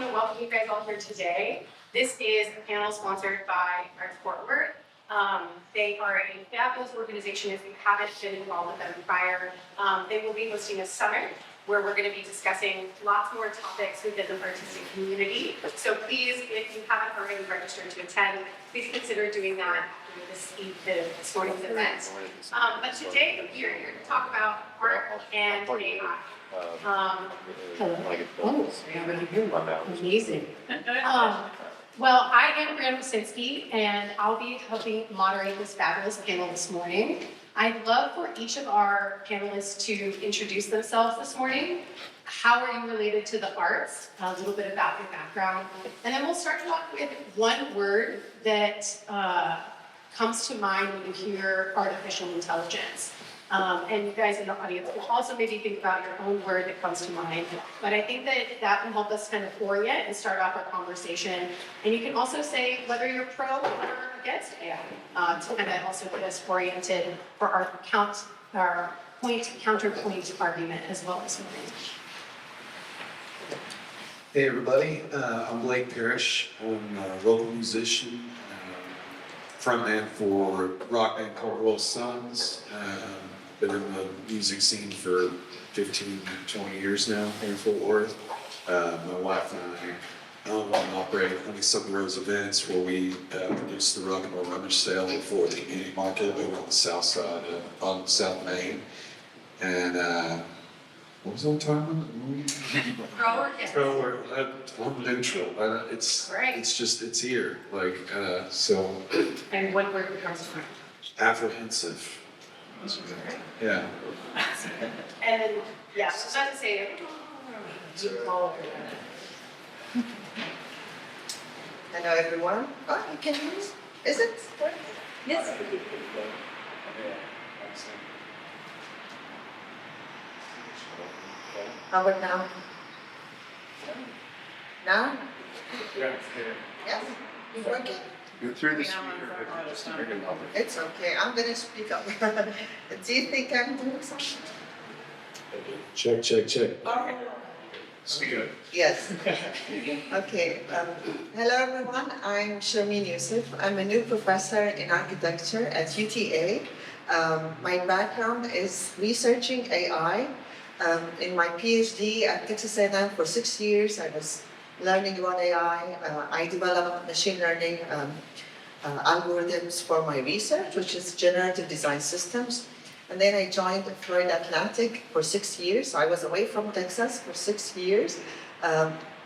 want to welcome you guys all here today. This is a panel sponsored by Arts Forward. They are a fabulous organization. If you haven't been involved with them prior, they will be hosting a summit where we're going to be discussing lots more topics within the artistic community. So please, if you haven't already registered to attend, please consider doing that this morning's event. But today, we are here to talk about art and AI. Amazing. Well, I am Briana Wucinski, and I'll be helping moderate this fabulous panel this morning. I'd love for each of our panelists to introduce themselves this morning. How are you related to the arts? A little bit about your background. And then we'll start off with one word that comes to mind when you hear artificial intelligence. And you guys in the audience can also maybe think about your own word that comes to mind. But I think that will help us kind of orient and start off our conversation. And you can also say whether you're pro or against AI to kind of also get us oriented for our counterpoint argument as well as morning. Hey everybody, I'm Parish. I'm a local musician, frontman for rock band called Roll Sons. Been in the music scene for 15, 20 years now here in Fort Worth. My wife and I own and operate Honeysuckle Rose events where we produce the rock and roll rummage sale for the indie market over on the south side, on South Main. And what was I talking about? I'm neutral. It's here. So. And what word comes to mind? Apprehensive. Yeah. And then, yeah, so not to say Hello everyone. Oh, you can use. Is it? Yes. How about now? Now? Yes. It's working. You're through the speaker. It's okay. I'm gonna speak up. Do you think I'm doing something? Check. Okay. Yes. Okay. Hello everyone. I'm Shermeen Yousif. I'm a new professor in architecture at UTA. My background is researching AI. In my PhD at Texas A&M for 6 years, I was learning about AI. I developed machine learning algorithms for my research, which is generative design systems. And then I joined Florida Atlantic for 6 years. So I was away from Texas for 6 years,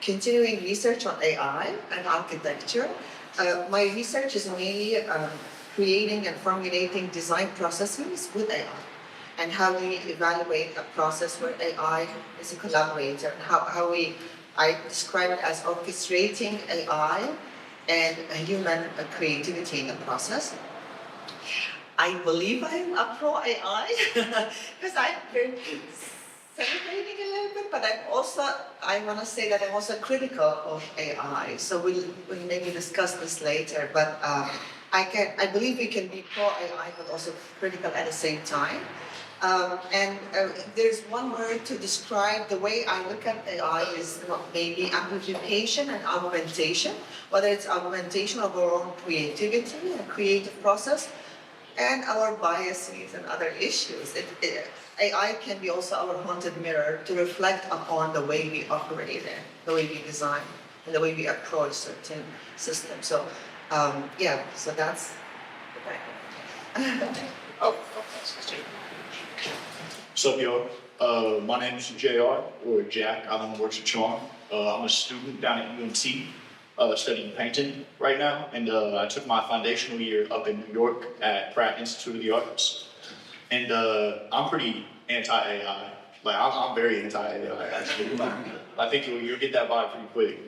continuing research on AI and architecture. My research is mainly creating and formulating design processes with AI. And how we evaluate a process where AI is a collaborator, and I describe it as orchestrating AI and human creativity in the process. I believe I'm a pro AI because I've been celebrating a little bit, but I want to say that I'm also critical of AI. So we'll maybe discuss this later, but I believe we can be pro AI, but also critical at the same time. There's one word to describe the way I look at AI is maybe amplification and augmentation, whether it's augmentation of our own creativity and creative process and our biases and other issues. AI can be also our haunted mirror to reflect upon the way we operate it, the way we design, and the way we approach certain systems. So, so that's the background. What's up, y'all? My name is JR, or Jack. I don't know works at Charm. I'm a student down at UNT, studying painting right now, and I took my foundational year up in New York at Pratt Institute of the Arts. And I'm pretty anti-AI. I'm very anti-AI, actually. I think you'll get that vibe pretty quick.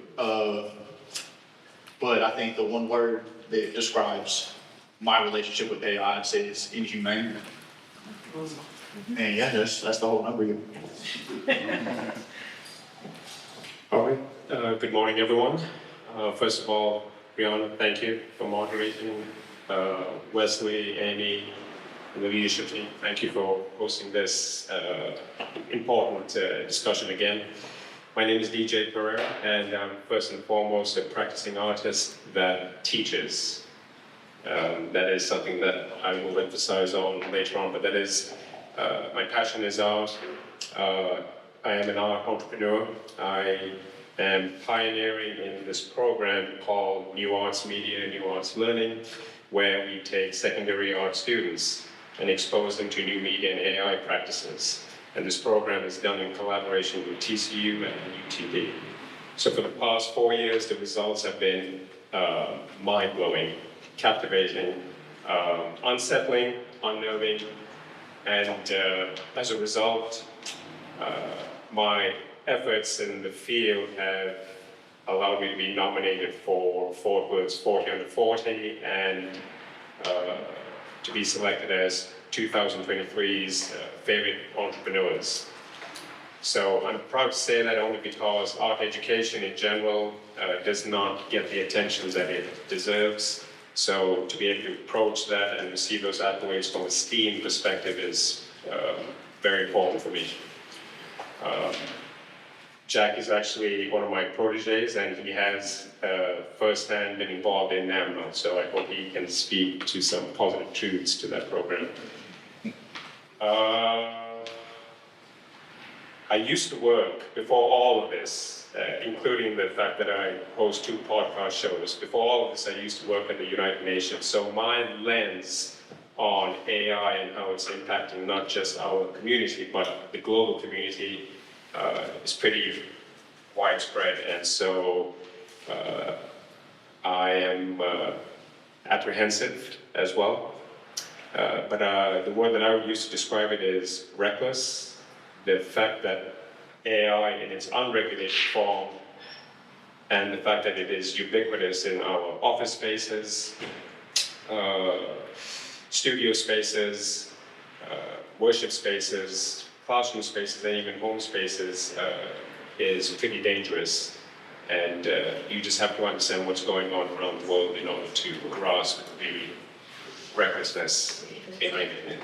But I think the one word that describes my relationship with AI, I'd say, is inhumane. And yeah, that's the whole number here. All right. Good morning, everyone. First of all, Briana, thank you for moderating. Wesley, Amy, and the leadership team, thank you for hosting this important discussion again. My name is DJ Perera, and I'm first and foremost a practicing artist that teaches. That is something that I will emphasize on later on, but that is, my passion is art. I am an art entrepreneur. I am pioneering in this program called New Arts Media, New Arts Learning, where we take secondary art students and expose them to new media and AI practices. And this program is done in collaboration with TCU and UTD. So for the past 4 years, the results have been mind-blowing, captivating, unsettling, unnerving, and as a result, my efforts in the field have allowed me to be nominated for Fort Worth's 40 Under 40 and to be selected as 2023's favorite entrepreneurs. So I'm proud to say that only because art education in general does not get the attention that it deserves. So to be able to approach that and receive those accolades from a STEAM perspective is very important for me. Jack is actually one of my proteges, and he has firsthand been involved in NAMNO, so I hope he can speak to some positive truths to that program. I used to work, before all of this, including the fact that I host 2 podcast shows, before all of this I used to work at the United Nations, so my lens on AI and how it's impacting not just our community, but the global community is pretty widespread, and so I am apprehensive as well. But the word that I would use to describe it is reckless. The fact that AI in its unregulated form and the fact that it is ubiquitous in our office spaces, studio spaces, worship spaces, classroom spaces, and even home spaces is pretty dangerous. And you just have to understand what's going on around the world in order to grasp the recklessness behind it.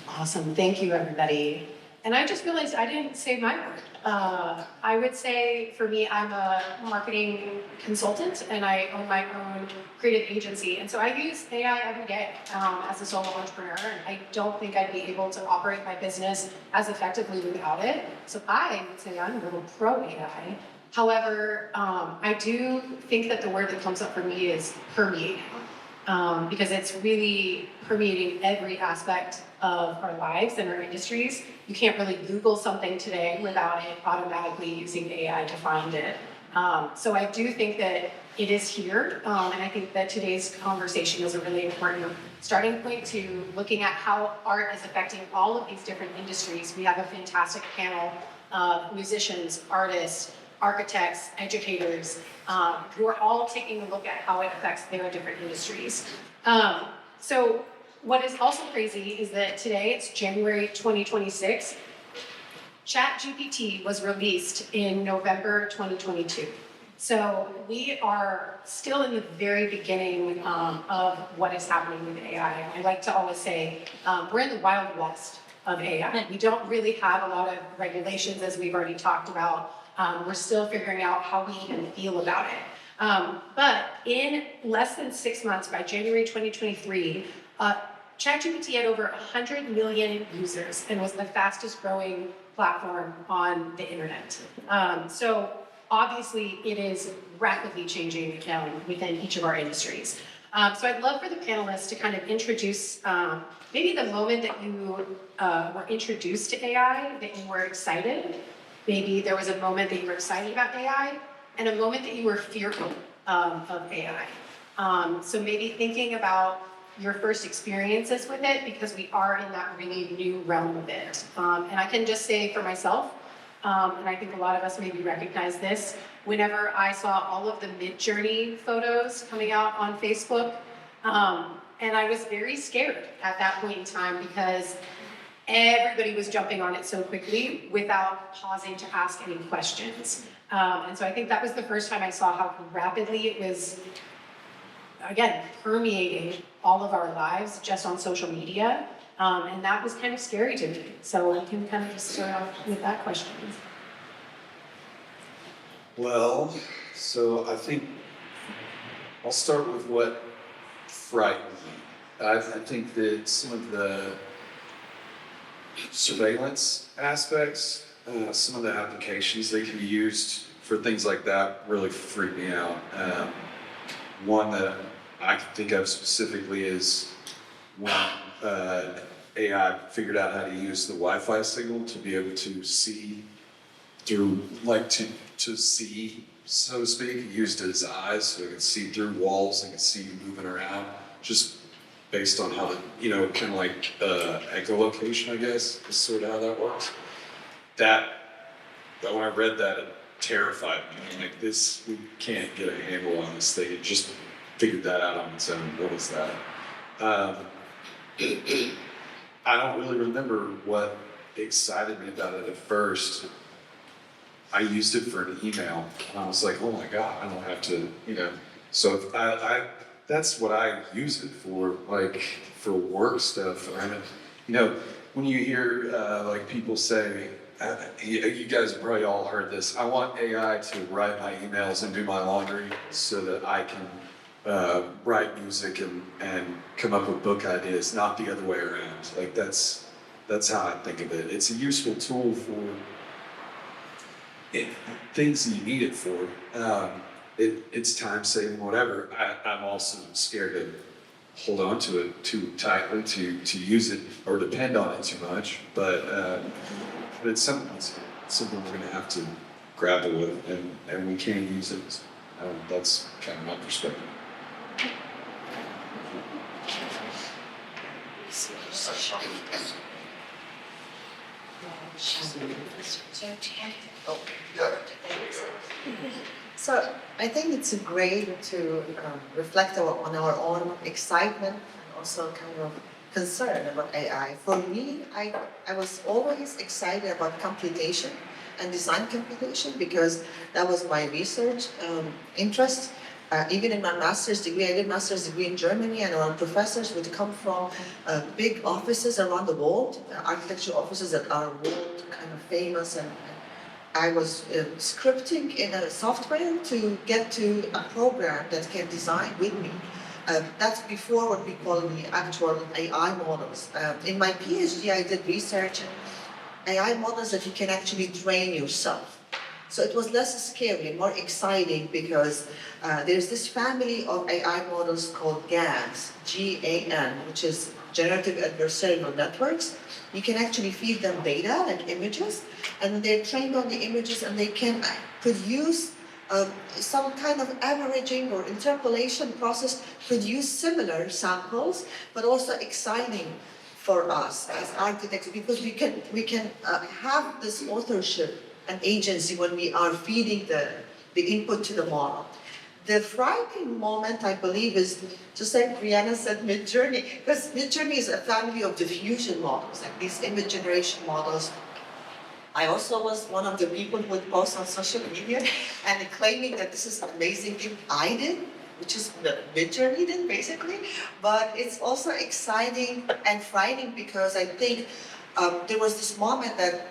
Awesome, thank you, everybody. And I just realized I didn't say my word. I would say, for me, I'm a marketing consultant and I own my own creative agency. And so I use AI every day as a solo entrepreneur, and I don't think I'd be able to operate my business as effectively without it. So I would say I'm a little pro AI. However, I do think that the word that comes up for me is permeating. Because it's really permeating every aspect of our lives and our industries. You can't really Google something today without it automatically using AI to find it. So I do think that it is here, and I think that today's conversation is a really important starting point to looking at how art is affecting all of these different industries. We have a fantastic panel of musicians, artists, architects, educators, who are all taking a look at how it affects their different industries. So what is also crazy is that today, it's January 2026. ChatGPT was released in November 2022. So we are still in the very beginning of what is happening with AI. I like to always say, we're in the Wild West of AI. We don't really have a lot of regulations, as we've already talked about. We're still figuring out how we even feel about it. But in less than 6 months, by January 2023, ChatGPT had over 100 million users and was the fastest growing platform on the internet. So obviously it is rapidly changing within each of our industries. So I'd love for the panelists to kind of introduce maybe the moment that you were introduced to AI, that you were excited. Maybe there was a moment that you were excited about AI and a moment that you were fearful of AI. So maybe thinking about your first experiences with it, because we are in that really new realm of it. And I can just say for myself, and I think a lot of us maybe recognize this, whenever I saw all of the Mid-Journey photos coming out on Facebook, and I was very scared at that point in time because everybody was jumping on it so quickly without pausing to ask any questions. And so I think that was the first time I saw how rapidly it was, again, permeating all of our lives just on social media. And that was kind of scary to me. So we can kind of just start off with that question. Well, so I think I'll start with what frightened me. I think that some of the surveillance aspects, some of the applications that can be used for things like that really freak me out. One that I can think of specifically is when AI figured out how to use the Wi-Fi signal to be able to see through, like to see, so to speak. He used his eyes so he could see through walls and could see you moving around, just based on how the, kind of like echolocation, I guess, is sort of how that works. That when I read that, it terrified me. Like, this, we can't get a handle on this thing. It just figured that out on its own. What is that? I don't really remember what excited me about it at first. I used it for an email, and I was like, oh my God, I don't have to, So if that's what I use it for, like for work stuff. When you hear like people say, you guys have probably all heard this, I want AI to write my emails and do my laundry so that I can write music and come up with book ideas, not the other way around. Like that's how I think of it. It's a useful tool for things you need it for. It's time saving, whatever. I'm also scared to hold on to it too tightly, to use it or depend on it too much. But it's something we're going to have to grapple with, and we can use it. That's kind of my perspective. So I think it's great to reflect on our own excitement and also kind of concern about AI. For me, I was always excited about computation and design computation because that was my research interest. Even in my master's degree, I did master's degree in Germany, and our professors would come from big offices around the world, architecture offices that are world kind of famous, and I was scripting in a software to get to a program that can design with me. That's before what we call the actual AI models. In my PhD, I did research AI models that you can actually train yourself. So it was less scary and more exciting because there's this family of AI models called GANs, G-A-N, which is Generative Adversarial Networks. You can actually feed them data, like images, and they're trained on the images, and they can produce some kind of averaging or interpolation process, produce similar samples, but also exciting for us as architects because we can have this authorship and agency when we are feeding the input to the model. The frightening moment, I believe, is just like Briana said, Mid-Journey, because Mid-Journey is a family of diffusion models, like these image generation models. I also was one of the people who would post on social media and claiming that this is an amazing thing I did, which is the Mid-Journey did, basically. But it's also exciting and frightening because I think there was this moment that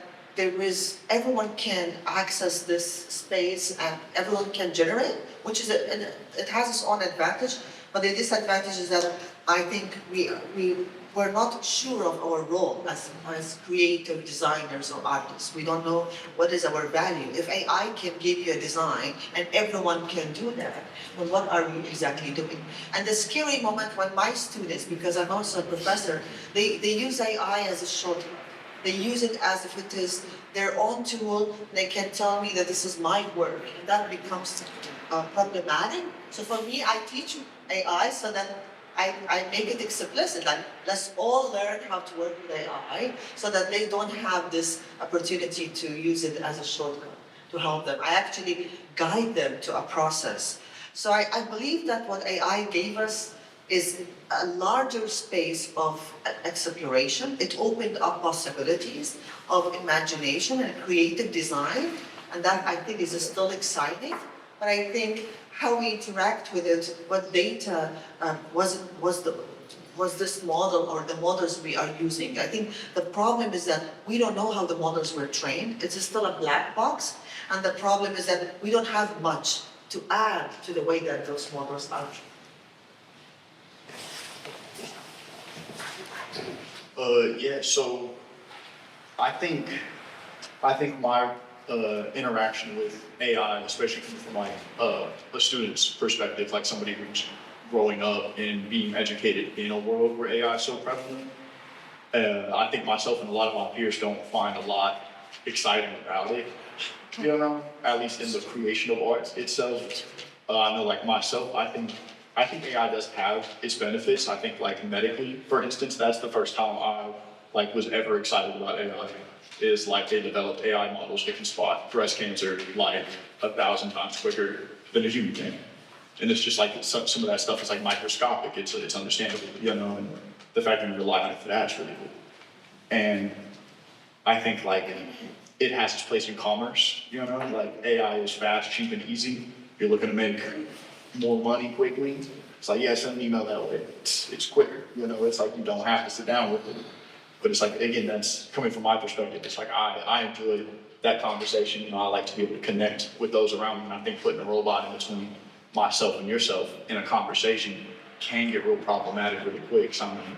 everyone can access this space and everyone can generate, which is it has its own advantage, but the disadvantage is that I think we're not sure of our role as creative designers or artists. We don't know what is our value. If AI can give you a design and everyone can do that, well, what are we exactly doing? And the scary moment when my students, because I'm also a professor, they use AI as a shortcut. They use it as if it is their own tool. They can tell me that this is my work, and that becomes problematic. So for me, I teach AI so that I make it explicit. Like, let's all learn how to work with AI so that they don't have this opportunity to use it as a shortcut to help them. I actually guide them to a process. So I believe that what AI gave us is a larger space of exploration. It opened up possibilities of imagination and creative design, and that I think is still exciting. But I think how we interact with it, what data was this model or the models we are using. I think the problem is that we don't know how the models were trained. It's still a black box. And the problem is that we don't have much to add to the way that those models are. Yeah, so I think my interaction with AI, especially from like a student's perspective, like somebody who's growing up and being educated in a world where AI is so prevalent, I think myself and a lot of my peers don't find a lot exciting about it. You know, at least in the creation of art itself. I know, like myself, I think AI does have its benefits. I think, like medically, for instance, that's the first time I was ever excited about AI. Is like they developed AI models that can spot breast cancer like 1,000 times quicker than a human can. And it's just like some of that stuff is like microscopic. It's understandable, you know. And the fact that we rely on it for that's really cool. And I think like it has its place in commerce, you know, like AI is fast, cheap, and easy. You're looking to make more money quickly. It's like, yeah, send an email that way. It's quicker, you know, it's like you don't have to sit down with it. But it's like, again, that's coming from my perspective. It's like I enjoy that conversation. You know, I like to be able to connect with those around me. And I think putting a robot in between myself and yourself in a conversation can get real problematic really quick. So I mean,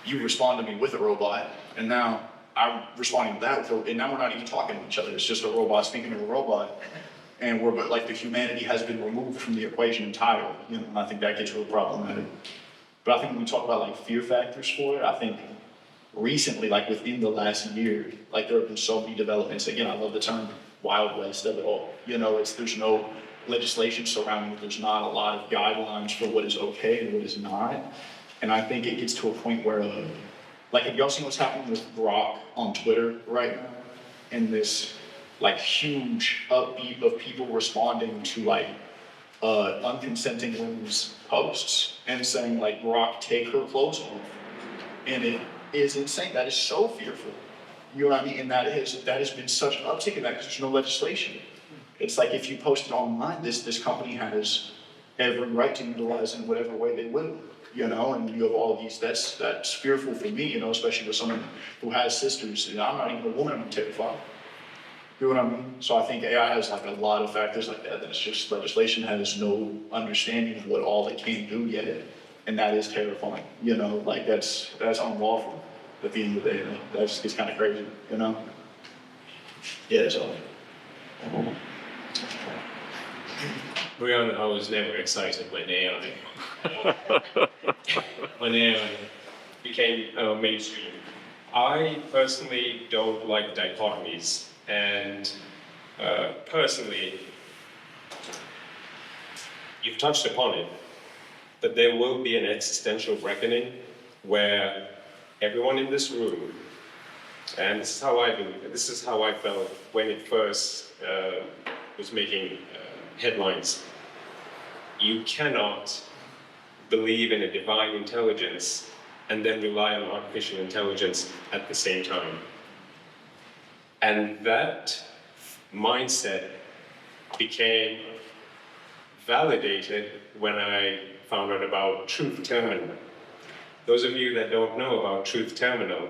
you respond to me with a robot, and now I'm responding to that, and now we're not even talking to each other. It's just a robot speaking to a robot, and we're like the humanity has been removed from the equation entirely. You know, and I think that gets real problematic. But I think when we talk about like fear factors for it, I think recently, like within the last year, like there have been so many developments. Again, I love the term Wild West of it all. You know, there's no legislation surrounding it. There's not a lot of guidelines for what is okay and what is not. And I think it gets to a point where, like, have y'all seen what's happening with Grok on Twitter right now? And this, like, huge upbeat of people responding to, like, unconsenting women's posts and saying, like, Grok, take her clothes off. And it is insane. That is so fearful. You know what I mean? And that has been such an uptick in that because there's no legislation. It's like if you post it online, this company has every right to utilize it in whatever way they will, you know, and you have all of these, that's fearful for me, you know, especially with someone who has sisters. And I'm not even a woman, I'm terrified. You know what I mean? So I think AI has like a lot of factors like that it's just legislation has no understanding of what all it can do yet. And that is terrifying, you know, like that's unlawful at the end of the day. It's kind of crazy, you know? Yeah, that's all. Briana, I was never excited when AI became mainstream. I personally don't like dichotomies, and personally, you've touched upon it, that there will be an existential reckoning where everyone in this room, and this is how I believe it, this is how I felt when it first was making headlines. You cannot believe in a divine intelligence and then rely on artificial intelligence at the same time. And that mindset became validated when I found out about Truth Terminal. Those of you that don't know about Truth Terminal,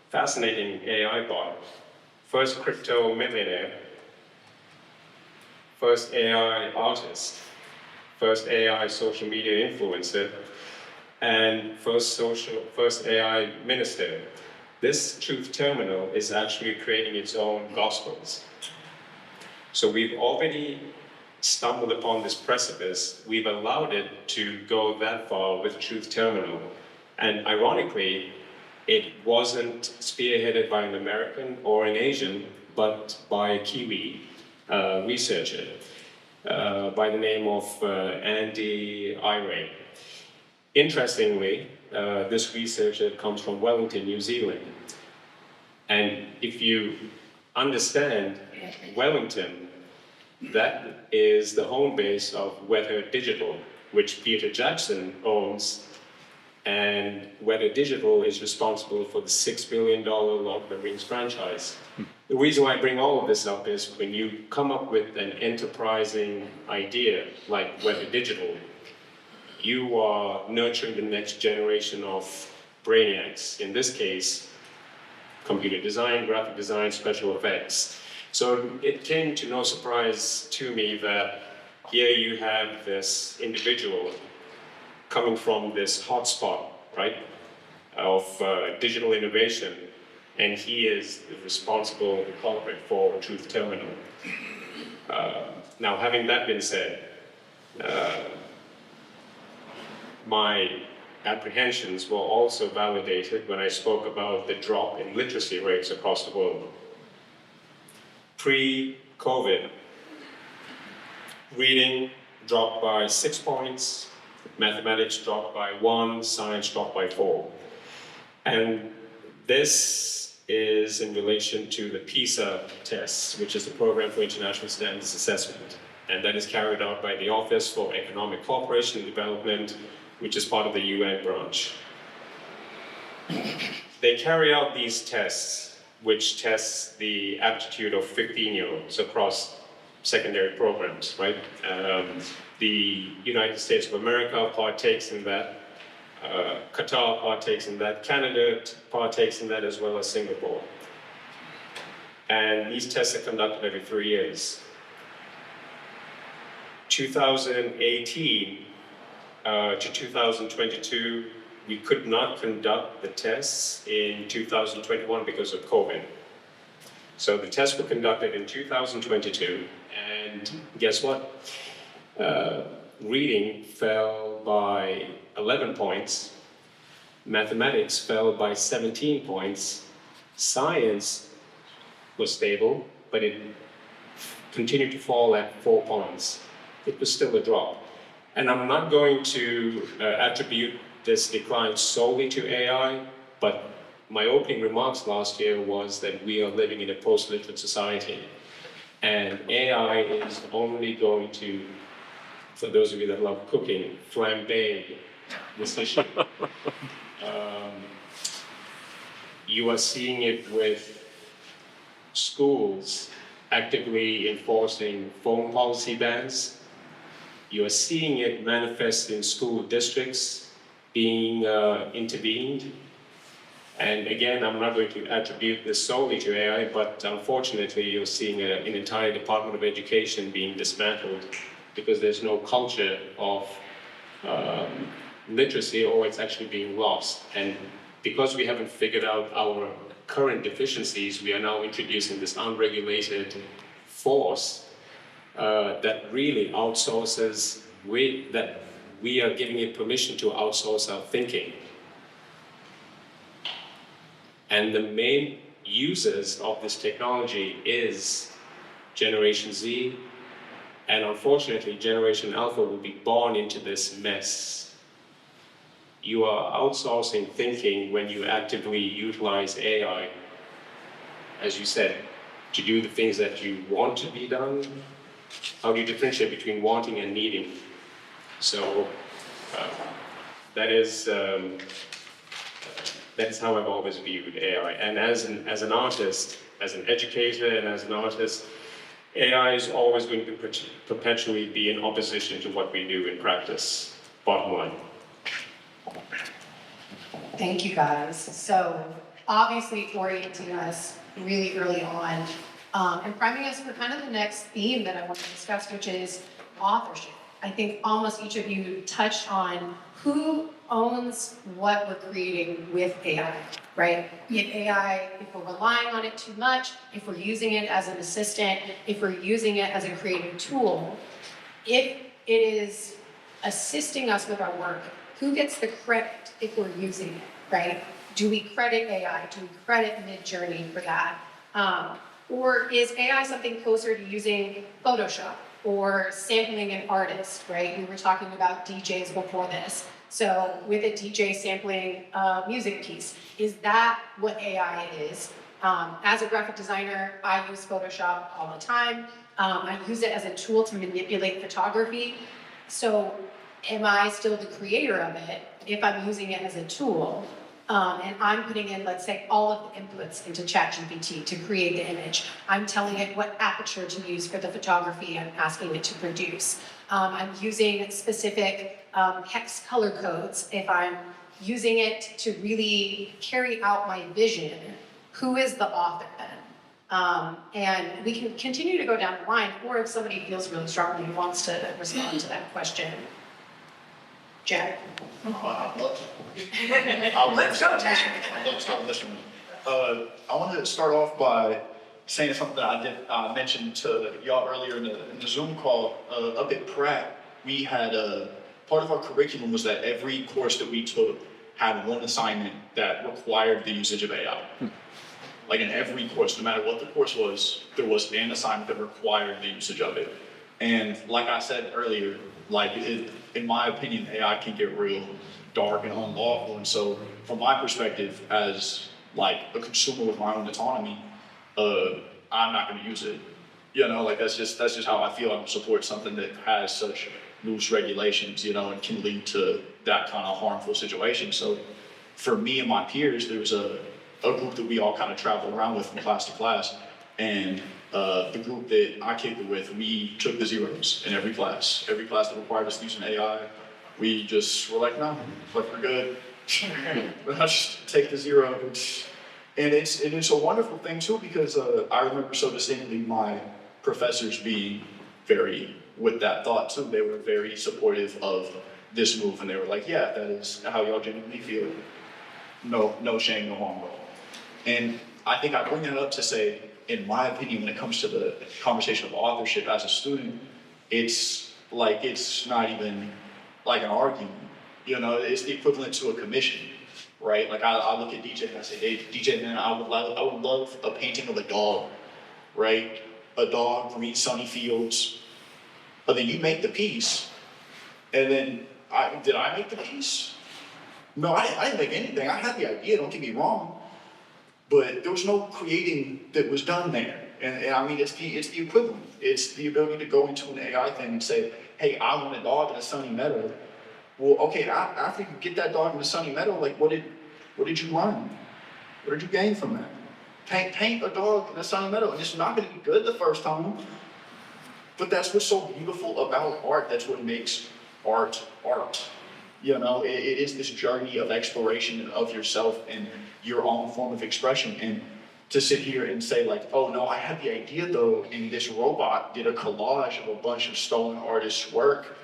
fascinating AI bot, first crypto millionaire, first AI artist, first AI social media influencer, and first AI minister. This Truth Terminal is actually creating its own gospels. So we've already stumbled upon this precipice. We've allowed it to go that far with Truth Terminal. And ironically, it wasn't spearheaded by an American or an Asian, but by a Kiwi researcher by the name of Andy Iring. Interestingly, this researcher comes from Wellington, New Zealand. And if you understand Wellington, that is the home base of Weather Digital, which Peter Jackson owns. And Weather Digital is responsible for the $6 billion Lord of the Rings franchise. The reason why I bring all of this up is when you come up with an enterprising idea like Weather Digital, you are nurturing the next generation of brainiacs. In this case, computer design, graphic design, special effects. So it came to no surprise to me that here you have this individual coming from this hotspot, right, of digital innovation, and he is the responsible culprit for Truth Terminal. Now, having that been said, my apprehensions were also validated when I spoke about the drop in literacy rates across the world. Pre-COVID, reading dropped by 6 points, mathematics dropped by 1, science dropped by 4. And this is in relation to the PISA tests, which is the Program for International Standards Assessment. And that is carried out by the Office for Economic Cooperation and Development, which is part of the UN branch. They carry out these tests, which tests the aptitude of 15-year-olds across secondary programs, right? The United States of America partakes in that, Qatar partakes in that, Canada partakes in that, as well as Singapore. And these tests are conducted every 3 years. 2018 to 2022, we could not conduct the tests in 2021 because of COVID. So the tests were conducted in 2022, and guess what? Reading fell by 11 points, mathematics fell by 17 points, science was stable, but it continued to fall at 4 points. It was still a drop. And I'm not going to attribute this decline solely to AI, but my opening remarks last year was that we are living in a post-literate society. And AI is only going to, for those of you that love cooking, flambe this issue. You are seeing it with schools actively enforcing phone policy bans. You are seeing it manifest in school districts being intervened. And again, I'm not going to attribute this solely to AI, but unfortunately, you're seeing an entire Department of Education being dismantled because there's no culture of literacy, or it's actually being lost. And because we haven't figured out our current deficiencies, we are now introducing this unregulated force that really outsources, that we are giving it permission to outsource our thinking. And the main users of this technology is Generation Z, and unfortunately, Generation Alpha will be born into this mess. You are outsourcing thinking when you actively utilize AI, as you said, to do the things that you want to be done. How do you differentiate between wanting and needing? So that is how I've always viewed AI. And as an artist, as an educator, and as an artist, AI is always going to perpetually be in opposition to what we do in practice. Bottom line. Thank you, guys. So obviously orienting us really early on and priming us for kind of the next theme that I want to discuss, which is authorship. I think almost each of you touched on who owns what we're creating with AI, right? Be it AI, if we're relying on it too much, if we're using it as an assistant, if we're using it as a creative tool, if it is assisting us with our work, who gets the credit if we're using it, right? Do we credit AI? Do we credit Midjourney for that? Or is AI something closer to using Photoshop or sampling an artist, right? We were talking about DJs before this. So with a DJ sampling a music piece, is that what AI is? As a graphic designer, I use Photoshop all the time. I use it as a tool to manipulate photography. So am I still the creator of it if I'm using it as a tool? And I'm putting in, let's say, all of the inputs into ChatGPT to create the image. I'm telling it what aperture to use for the photography I'm asking it to produce. I'm using specific hex color codes. If I'm using it to really carry out my vision, who is the author then? And we can continue to go down the line, or if somebody feels really strongly and wants to respond to that question. Jack? Let's go, Jack. Let's start this one. I want to start off by saying something that I mentioned to y'all earlier in the Zoom call. Up at Pratt, we had part of our curriculum was that every course that we took had one assignment that required the usage of AI. Like in every course, no matter what the course was, there was an assignment that required the usage of it. And like I said earlier, like in my opinion, AI can get real dark and unlawful. And so from my perspective as like a consumer with my own autonomy, I'm not gonna use it. You know, like that's just how I feel. I support something that has such loose regulations, you know, and can lead to that kind of harmful situation. So for me and my peers, there was a group that we all kind of traveled around with from class to class. And the group that I kicked it with, we took the zeros in every class. Every class that required us to use an AI, we just were like, no, like we're good. Let's just take the zero. And it's a wonderful thing too, because I remember so distinctly my professors being very with that thought too. They were very supportive of this move, and they were like, yeah, that is how y'all genuinely feel. No shame, no harm at all. And I think I bring that up to say, in my opinion, when it comes to the conversation of authorship as a student, it's not even like an argument. You know, it's the equivalent to a commission, right? Like I look at DJ and I say, hey, DJ, man, I would love a painting of a dog, right? A dog, green sunny fields. But then you make the piece, and then did I make the piece? No, I didn't make anything. I had the idea, don't get me wrong. But there was no creating that was done there. And I mean, it's the equivalent. It's the ability to go into an AI thing and say, hey, I want a dog in a sunny meadow. Well, okay, after you get that dog in a sunny meadow, like what did you learn? What did you gain from that? Paint a dog in a sunny meadow, and it's not gonna be good the first time. But that's what's so beautiful about art. That's what makes art art. You know, it is this journey of exploration of yourself and your own form of expression. And to sit here and say like, oh no, I had the idea though, and this robot did a collage of a bunch of stolen artists' work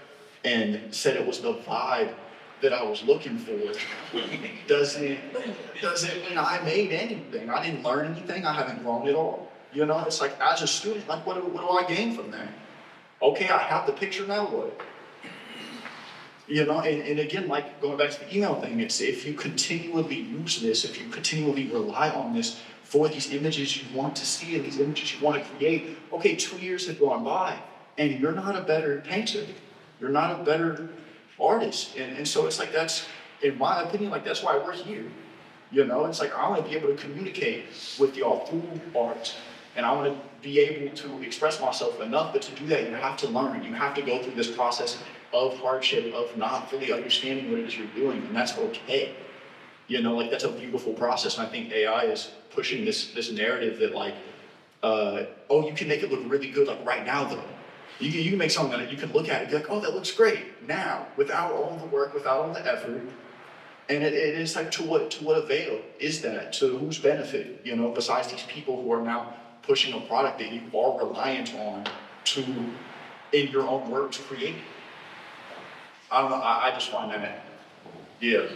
and said it was the vibe that I was looking for, doesn't mean I made anything. I didn't learn anything. I haven't grown at all. You know, it's like as a student, like what do I gain from that? Okay, I have the picture, now what? You know, and again, like going back to the email thing, it's if you continually use this, if you continually rely on this for these images you want to see and these images you want to create, okay, 2 years have gone by and you're not a better painter. You're not a better artist. And so it's like that's, in my opinion, like that's why we're here. You know, it's like I want to be able to communicate with y'all through art. And I want to be able to express myself enough, but to do that, you have to learn. You have to go through this process of hardship, of not fully understanding what it is you're doing, and that's okay. You know, like that's a beautiful process, and I think AI is pushing this narrative that like, oh, you can make it look really good like right now though. You can make something that you can look at and be like, oh, that looks great now, without all the work, without all the effort. And it is like, to what avail is that? To whose benefit? You know, besides these people who are now pushing a product that you are reliant on to, in your own work, to create. I don't know, I just find that, yeah.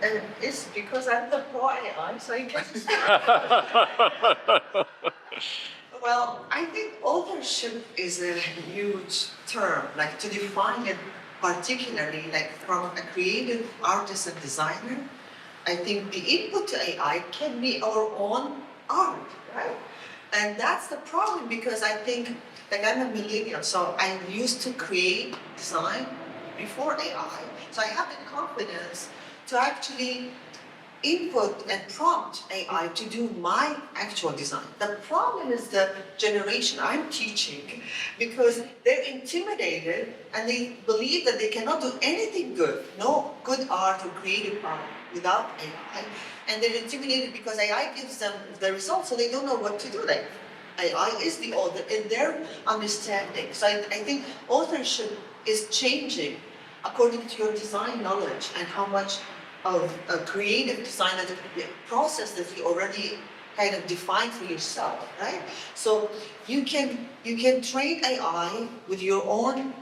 And it's because I'm the pro AI, so I guess. Well, I think authorship is a huge term, like to define it particularly, like from a creative artist and designer, I think the input to AI can be our own art, right? And that's the problem, because I think, like I'm a millennial, so I used to create design before AI, so I have the confidence to actually input and prompt AI to do my actual design. The problem is the generation I'm teaching, because they're intimidated and they believe that they cannot do anything good, no good art or creative art without AI. And they're intimidated because AI gives them the results, so they don't know what to do. Like, AI is the author in their understanding. So I think authorship is changing according to your design knowledge and how much of a creative design, and the process that you already kind of define for yourself, right? So you can train AI with your own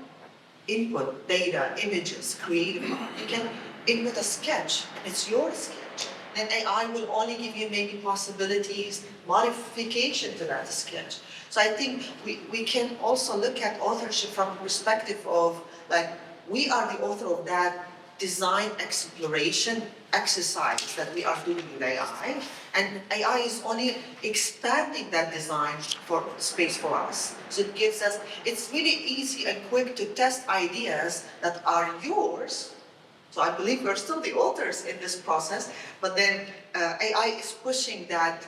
input, data, images, creative art. You can input a sketch, and it's your sketch. Then AI will only give you maybe possibilities, modification to that sketch. So I think we can also look at authorship from the perspective of, like, we are the author of that design exploration exercise that we are doing with AI, and AI is only expanding that design for space for us. So it gives us, it's really easy and quick to test ideas that are yours. So I believe we're still the authors in this process, but then AI is pushing that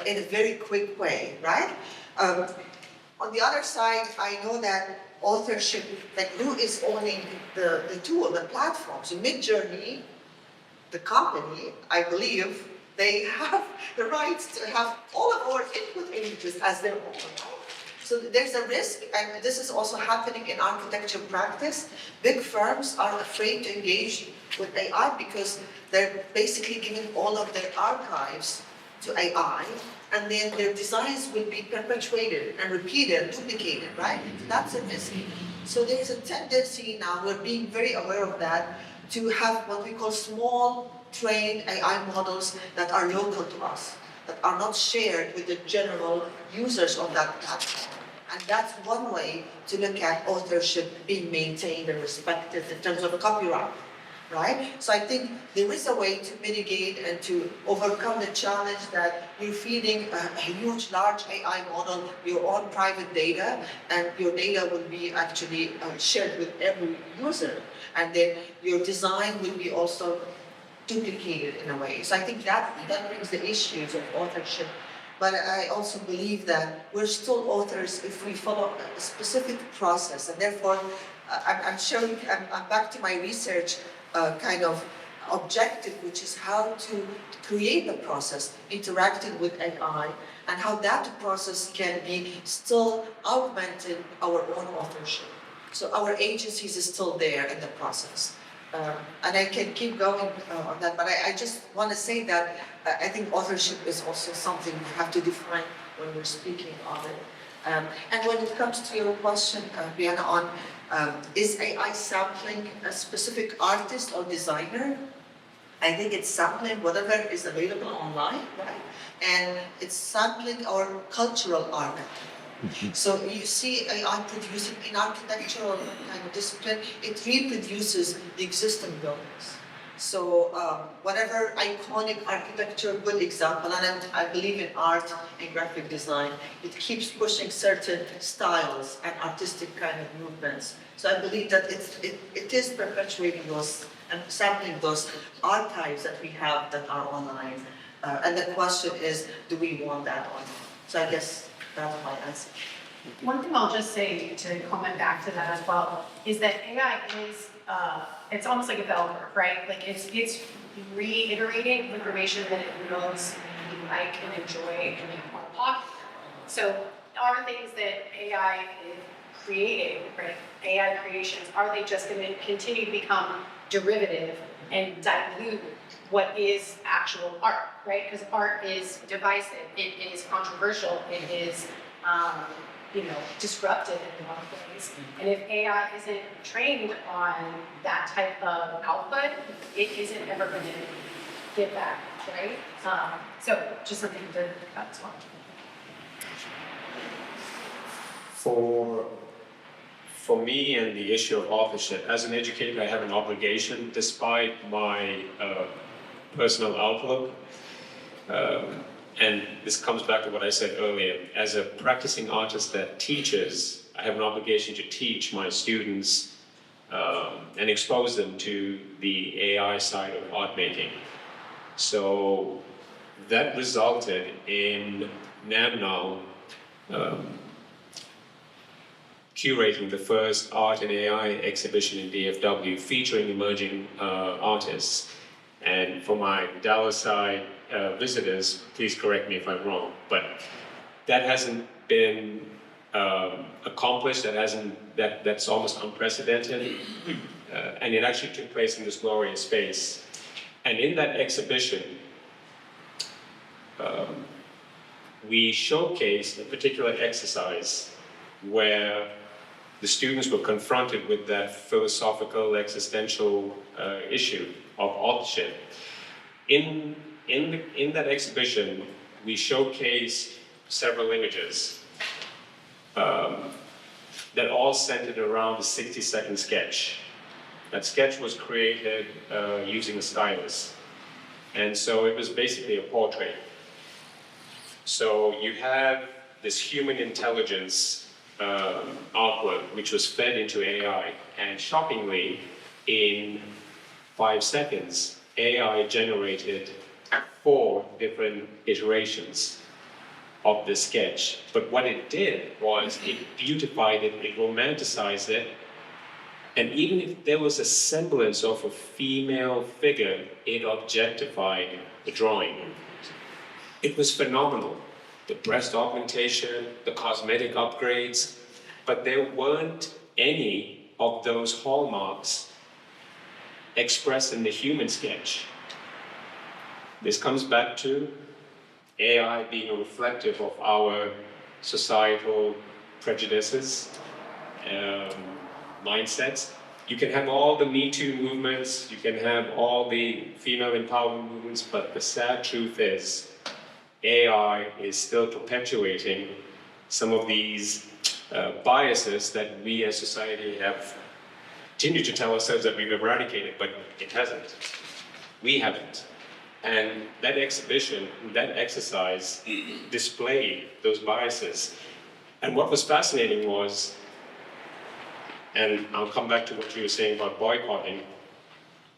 in a very quick way, right? On the other side, I know that authorship, like who is owning the tool, the platform? So Midjourney, the company, I believe, they have the rights to have all of our input images as their own. So there's a risk, and this is also happening in architecture practice. Big firms are afraid to engage with AI because they're basically giving all of their archives to AI, and then their designs will be perpetuated and repeated, duplicated, right? That's a risk. So there's a tendency now, we're being very aware of that, to have what we call small trained AI models that are local to us, that are not shared with the general users of that platform. And that's one way to look at authorship being maintained and respected in terms of copyright, right? So I think there is a way to mitigate and to overcome the challenge that you're feeding a huge, large AI model your own private data, and your data will be actually shared with every user. And then your design will be also duplicated in a way. So I think that brings the issues of authorship. But I also believe that we're still authors if we follow a specific process, and therefore I'm back to my research kind of objective, which is how to create the process, interacting with AI, and how that process can be still augmented our own authorship. So our agencies is still there in the process. And I can keep going on that, but I just want to say that I think authorship is also something we have to define when we're speaking of it. And when it comes to your question, Briana, on is AI sampling a specific artist or designer? I think it's sampling whatever is available online, right? And it's sampling our cultural art. So you see AI producing in architectural kind of discipline, it reproduces the existing buildings. So whatever iconic architecture, good example, and I believe in art and graphic design, it keeps pushing certain styles and artistic kind of movements. So I believe that it is perpetuating those and sampling those archives that we have that are online. And the question is, do we want that or not? So I guess that's my answer. One thing I'll just say to comment back to that as well is that AI is, it's almost like a bell curve, right? Like it's reiterating information that it knows you like and enjoy and you want to talk. So are things that AI is creating, right? AI creations, are they just going to continue to become derivative and dilute what is actual art, right? Because art is divisive, it is controversial, it is disruptive in a lot of ways. And if AI isn't trained on that type of output, it isn't ever going to give back, right? So just something to think about as well. For me and the issue of authorship, as an educator, I have an obligation, despite my personal outlook. And this comes back to what I said earlier. As a practicing artist that teaches, I have an obligation to teach my students and expose them to the AI side of art making. So that resulted in NAMNAL curating the first Art and AI exhibition in DFW featuring emerging artists. And for my Dallas side visitors, please correct me if I'm wrong, but that hasn't been accomplished, that's almost unprecedented, and it actually took place in this glorious space. And in that exhibition, we showcased a particular exercise where the students were confronted with that philosophical, existential issue of authorship. In that exhibition, we showcased several images that all centered around a 60-second sketch. That sketch was created using a stylus. And so it was basically a portrait. So you have this human intelligence artwork, which was fed into AI. And shockingly, in 5 seconds, AI generated 4 different iterations of the sketch. But what it did was it beautified it, it romanticized it, and even if there was a semblance of a female figure, it objectified the drawing. It was phenomenal. The breast augmentation, the cosmetic upgrades, but there weren't any of those hallmarks expressed in the human sketch. This comes back to AI being reflective of our societal prejudices, mindsets. You can have all the Me Too movements, you can have all the female empowerment movements, but the sad truth is AI is still perpetuating some of these biases that we as society have continued to tell ourselves that we've eradicated, but it hasn't. We haven't. And that exhibition, that exercise displayed those biases. And what was fascinating was, and I'll come back to what you were saying about boycotting,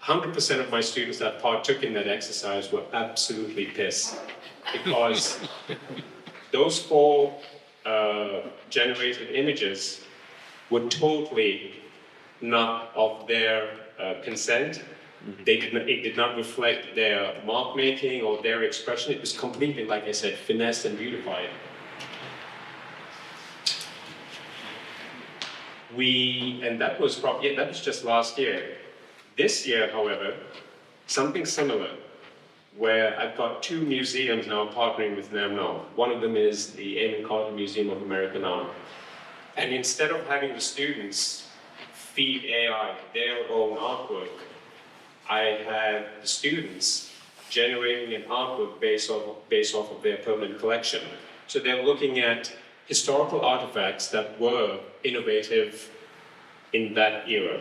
100% of my students that partook in that exercise were absolutely pissed because those 4 generated images were totally not of their consent. It did not reflect their mark making or their expression. It was completely, like I said, finessed and beautified. And that was just last year. This year, however, something similar, where I've got 2 museums now partnering with them now. One of them is the Eamon Carter Museum of American Art. And instead of having the students feed AI their own artwork, I had the students generating an artwork based off of their permanent collection. So they're looking at historical artifacts that were innovative in that era.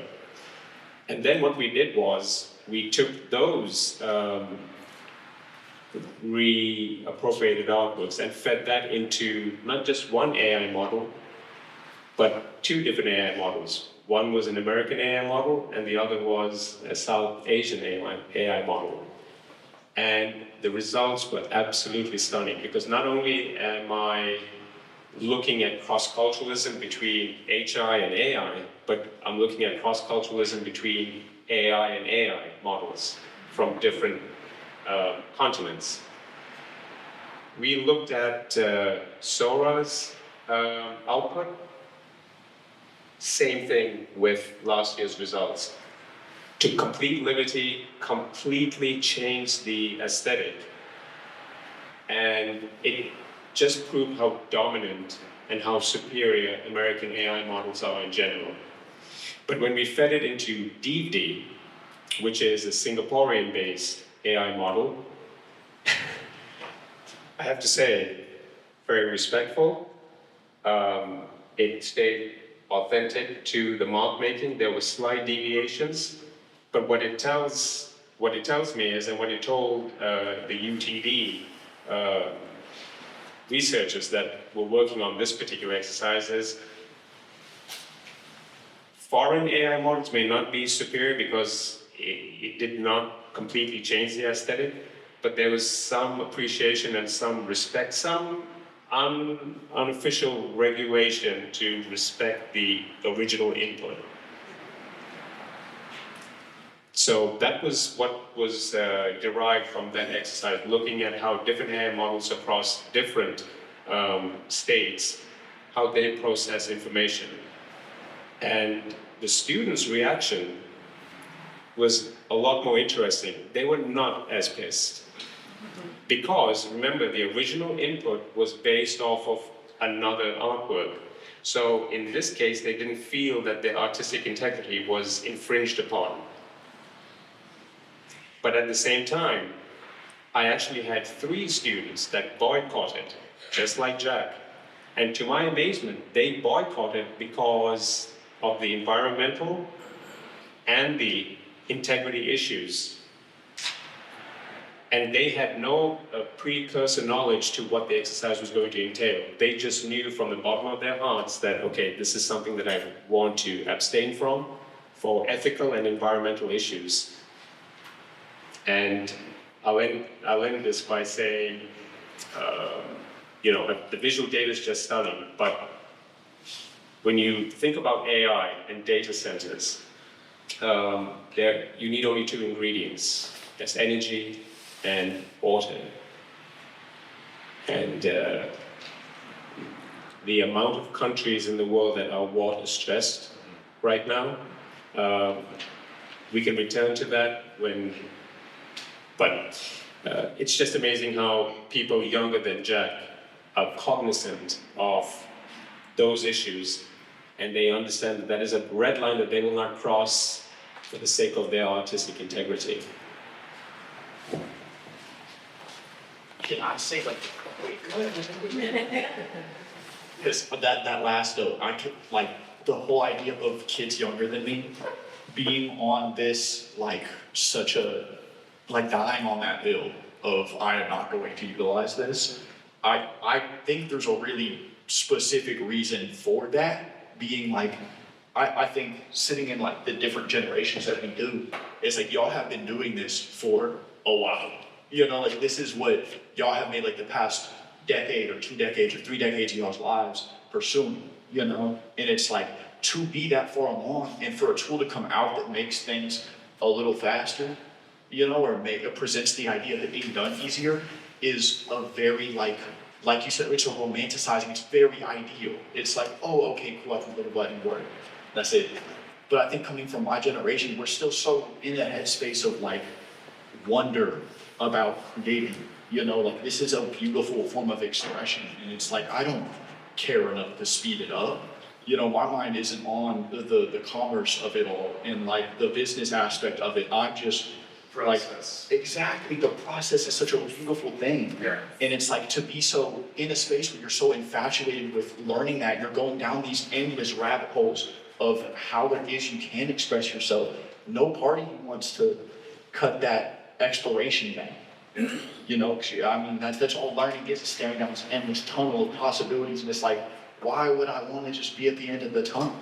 And then what we did was we took those reappropriated artworks and fed that into not just one AI model, but 2 different AI models. One was an American AI model, and the other was a South Asian AI model. And the results were absolutely stunning, because not only am I looking at cross-culturalism between HI and AI, but I'm looking at cross-culturalism between AI and AI models from different continents. We looked at Sora's output. Same thing with last year's results. To complete liberty, completely changed the aesthetic. And it just proved how dominant and how superior American AI models are in general. But when we fed it into DeepD, which is a Singaporean-based AI model, I have to say, very respectful. It stayed authentic to the mark making. There were slight deviations, but what it tells me is, and what it told the UTD researchers that were working on this particular exercise is, foreign AI models may not be superior because it did not completely change the aesthetic, but there was some appreciation and some respect, some unofficial regulation to respect the original input. So that was what was derived from that exercise, looking at how different AI models across different states, how they process information. And the students' reaction was a lot more interesting. They were not as pissed. Because, remember, the original input was based off of another artwork. So in this case, they didn't feel that their artistic integrity was infringed upon. But at the same time, I actually had 3 students that boycotted, just like Jack. And to my amazement, they boycotted because of the environmental and the integrity issues. And they had no precursor knowledge to what the exercise was going to entail. They just knew from the bottom of their hearts that, okay, this is something that I want to abstain from for ethical and environmental issues. And I'll end this by saying, the visual data is just stunning, but when you think about AI and data centers, you need only 2 ingredients. There's energy and water. And the amount of countries in the world that are water stressed right now, we can return to that but it's just amazing how people younger than Jack are cognizant of those issues, and they understand that that is a red line that they will not cross for the sake of their artistic integrity. Can I say Because that last note, I could the whole idea of kids younger than me being on this dying on that hill of I am not going to utilize this. I think there's a really specific reason for that being I think sitting in the different generations that we do, it's y'all have been doing this for a while. This is what y'all have made the past decade or 2 decades or 3 decades of y'all's lives pursuing, and it's to be that far along and for a tool to come out that makes things a little faster, or presents the idea that being done easier is a very like you said, Rachel, romanticizing, it's very ideal. It's oh, okay, cool, I can put a button work. That's it. But I think coming from my generation, we're still so in the headspace of wonder about creating, this is a beautiful form of expression. And it's I don't care enough to speed it up. My mind isn't on the commerce of it all and the business aspect of it. I'm just Process. Exactly, the process is such a beautiful thing. Yeah. And it's to be so in a space where you're so infatuated with learning that you're going down these endless rabbit holes of how it is you can express yourself. No party wants to cut that exploration down. That's all learning is staring down this endless tunnel of possibilities, and it's why would I want to just be at the end of the tunnel?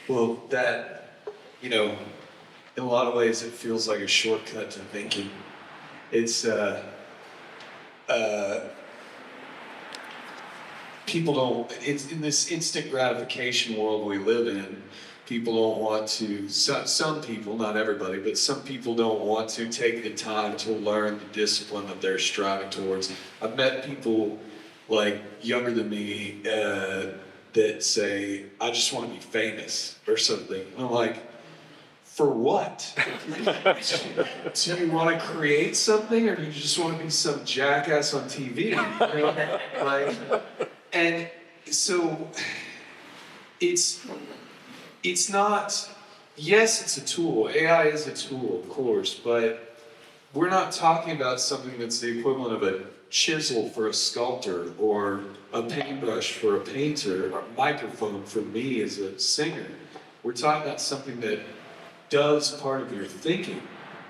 Well, that, in a lot of ways, it feels like a shortcut to thinking. It's, people don't, it's in this instant gratification world we live in, people don't want to, some people, not everybody, but some people don't want to take the time to learn the discipline that they're striving towards. I've met people younger than me that say, I just want to be famous or something. And I'm for what? Do you want to create something, or do you just want to be some jackass on TV? And so it's not. Yes, it's a tool. AI is a tool, of course, but we're not talking about something that's the equivalent of a chisel for a sculptor, or a paintbrush for a painter, or a microphone for me as a singer. We're talking about something that does part of your thinking.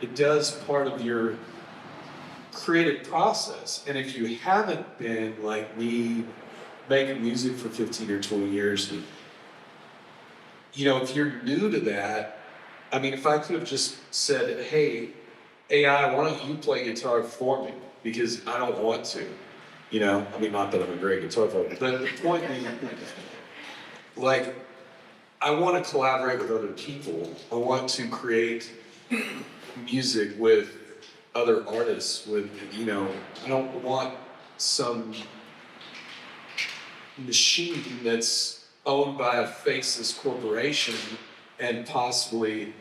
It does part of your creative process. And if you haven't been like me, making music for 15 or 20 years, if you're new to that, if I could have just said, hey, AI, why don't you play guitar for me? Because I don't want to. Not that I'm a great guitar player, but the point being, I want to collaborate with other people. I want to create music with other artists, I don't want some machine that's owned by a faceless corporation and possibly,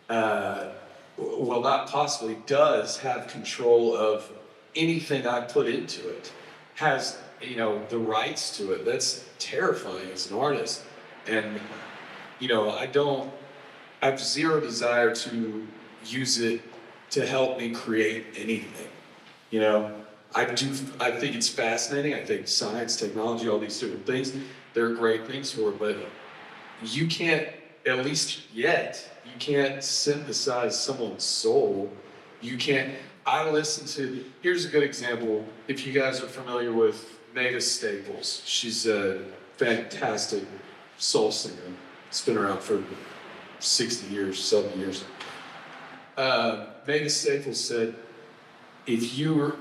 well, not possibly, does have control of anything I put into it, has, you know, the rights to it. That's terrifying as an artist. And, you know, I have zero desire to use it to help me create anything. You know, I think it's fascinating. I think science, technology, all these different things, they're great things for it, but you can't, at least yet, you can't synthesize someone's soul. You can't, here's a good example. If you guys are familiar with Mavis Staples, she's a fantastic soul singer. It's been around for 60 years, 70 years. Mavis Staples said, if you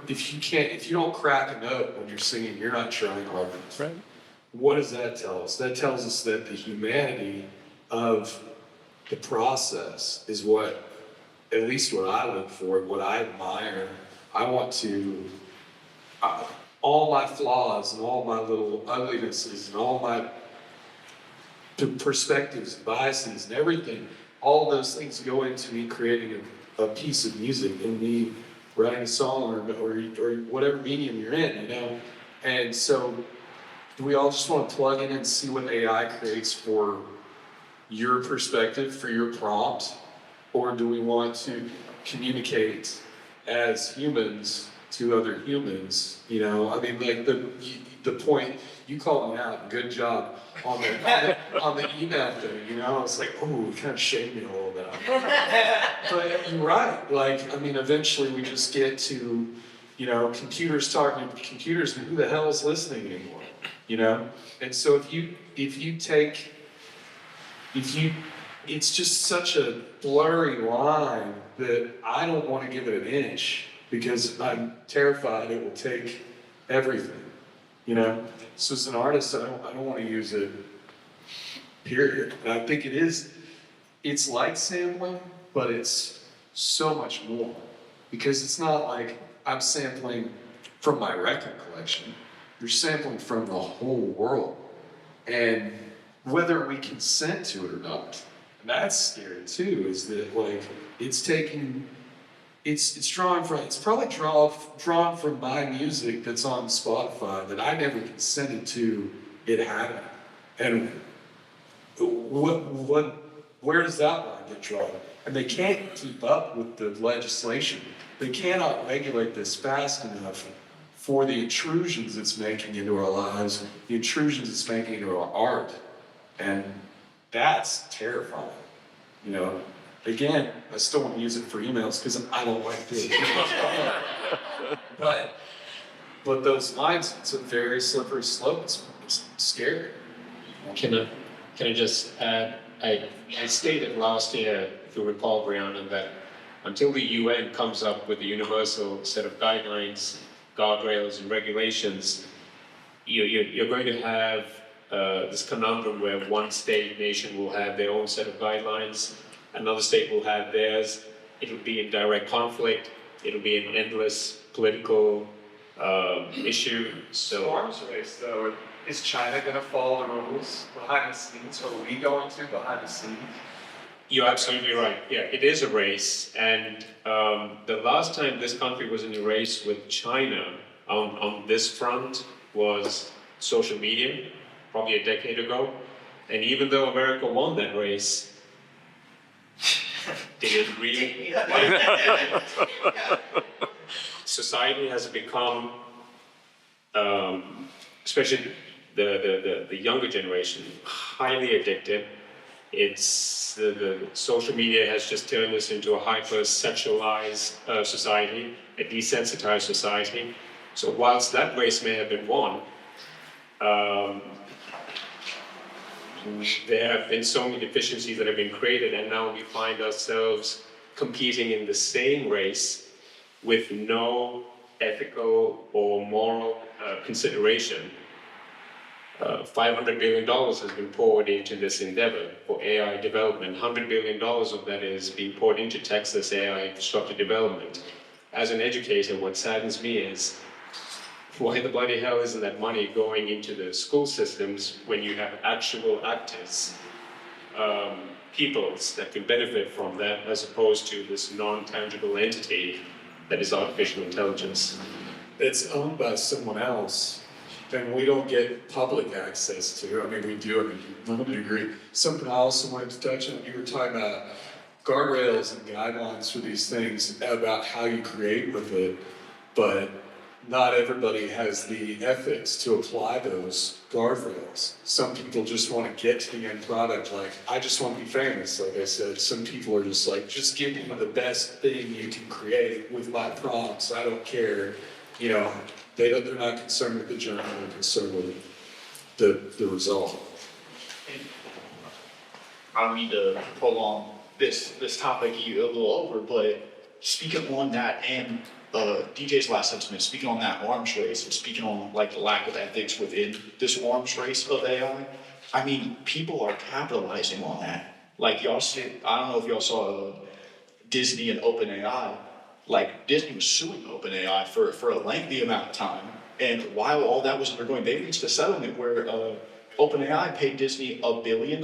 don't crack a note when you're singing, you're not trying hard enough. Right. What does that tell us? That tells us that the humanity of the process is what, at least what I look for, what I admire. I want to, all my flaws and all my little uglinesses and all my perspectives, biases, and everything, all those things go into me creating a piece of music and me writing a song or whatever medium you're in, you know? And so, do we all just want to plug in and see what AI creates for your perspective, for your prompt? Or do we want to communicate as humans to other humans? You know, I mean, like the point, you called me out, good job on the email thing, you know? It's like, oh, it kind of shamed me a little bit. But you're right, like, I mean, eventually we just get to, you know, computers talking to computers, and who the hell is listening anymore? You know? And so it's just such a blurry line that I don't want to give it an inch because I'm terrified it will take everything, you know? So as an artist, I don't want to use it, period. And I think it's like sampling, but it's so much more because it's not like I'm sampling from my record collection. You're sampling from the whole world. And whether we consent to it or not, and that's scary too, is that like it's probably drawn from my music that's on Spotify that I never consented to it having. And where does that line get drawn? And they can't keep up with the legislation. They cannot regulate this fast enough for the intrusions it's making into our lives, the intrusions it's making into our art. And that's terrifying, you know? Again, I still want to use it for emails because I don't like this. but those lines, it's a very slippery slope. It's scary. Can I just add, I stated last year, if you recall, Briana, that until the UN comes up with a universal set of guidelines, guardrails, and regulations, you're going to have this conundrum where one nation will have their own set of guidelines, another state will have theirs. It'll be in direct conflict. It'll be an endless political issue. So, Arms race, though. Is China going to follow the rules behind the scenes? Or are we going to behind the scenes? you're absolutely right. Yeah, it is a race. And the last time this country was in a race with China on this front was social media, probably a decade ago. And even though America won that race, did it really? Society has become, especially the younger generation, highly addicted. It's the social media has just turned us into a hyper-sexualized society, a desensitized society. So whilst that race may have been won, there have been so many deficiencies that have been created, and now we find ourselves competing in the same race with no ethical or moral consideration. $500 billion has been poured into this endeavor for AI development. $100 billion of that is being poured into Texas AI infrastructure development. As an educator, what saddens me is, why the bloody hell isn't that money going into the school systems when you have actual actors peoples that can benefit from that, as opposed to this non-tangible entity that is artificial intelligence. It's owned by someone else, and we don't get public access to. I mean, we do in a limited degree. Something I also wanted to touch on, you were talking about guardrails and guidelines for these things about how you create with it, but not everybody has the ethics to apply those guardrails. Some people just want to get to the end product, like, I just want to be famous, like I said. Some people are just like, just give me the best thing you can create with my prompts, I don't care. You know, they're not concerned with the journey, they're concerned with the result. I don't mean to prolong this topic a little over, but speaking on that and DJ's last sentiment, speaking on that arms race and speaking on like the lack of ethics within this arms race of AI, I mean, people are capitalizing on that. Like y'all see, I don't know if y'all saw Disney and OpenAI. Like Disney was suing OpenAI for a lengthy amount of time, and while all that was undergoing, they reached a settlement where OpenAI paid Disney $1 billion,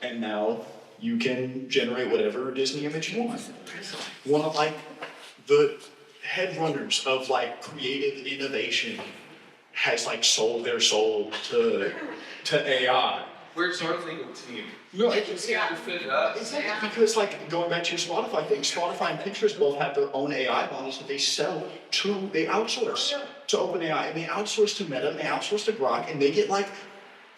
and now you can generate whatever Disney image you want. One of like the headrunners of like creative innovation has like sold their soul to AI. Where's our legal team? No, Just got to fit it up. exactly, because like going back to your Spotify thing, Spotify and Pinterest both have their own AI models that they sell to, they outsource to OpenAI, and they outsource to Meta, and they outsource to Grok, and they get like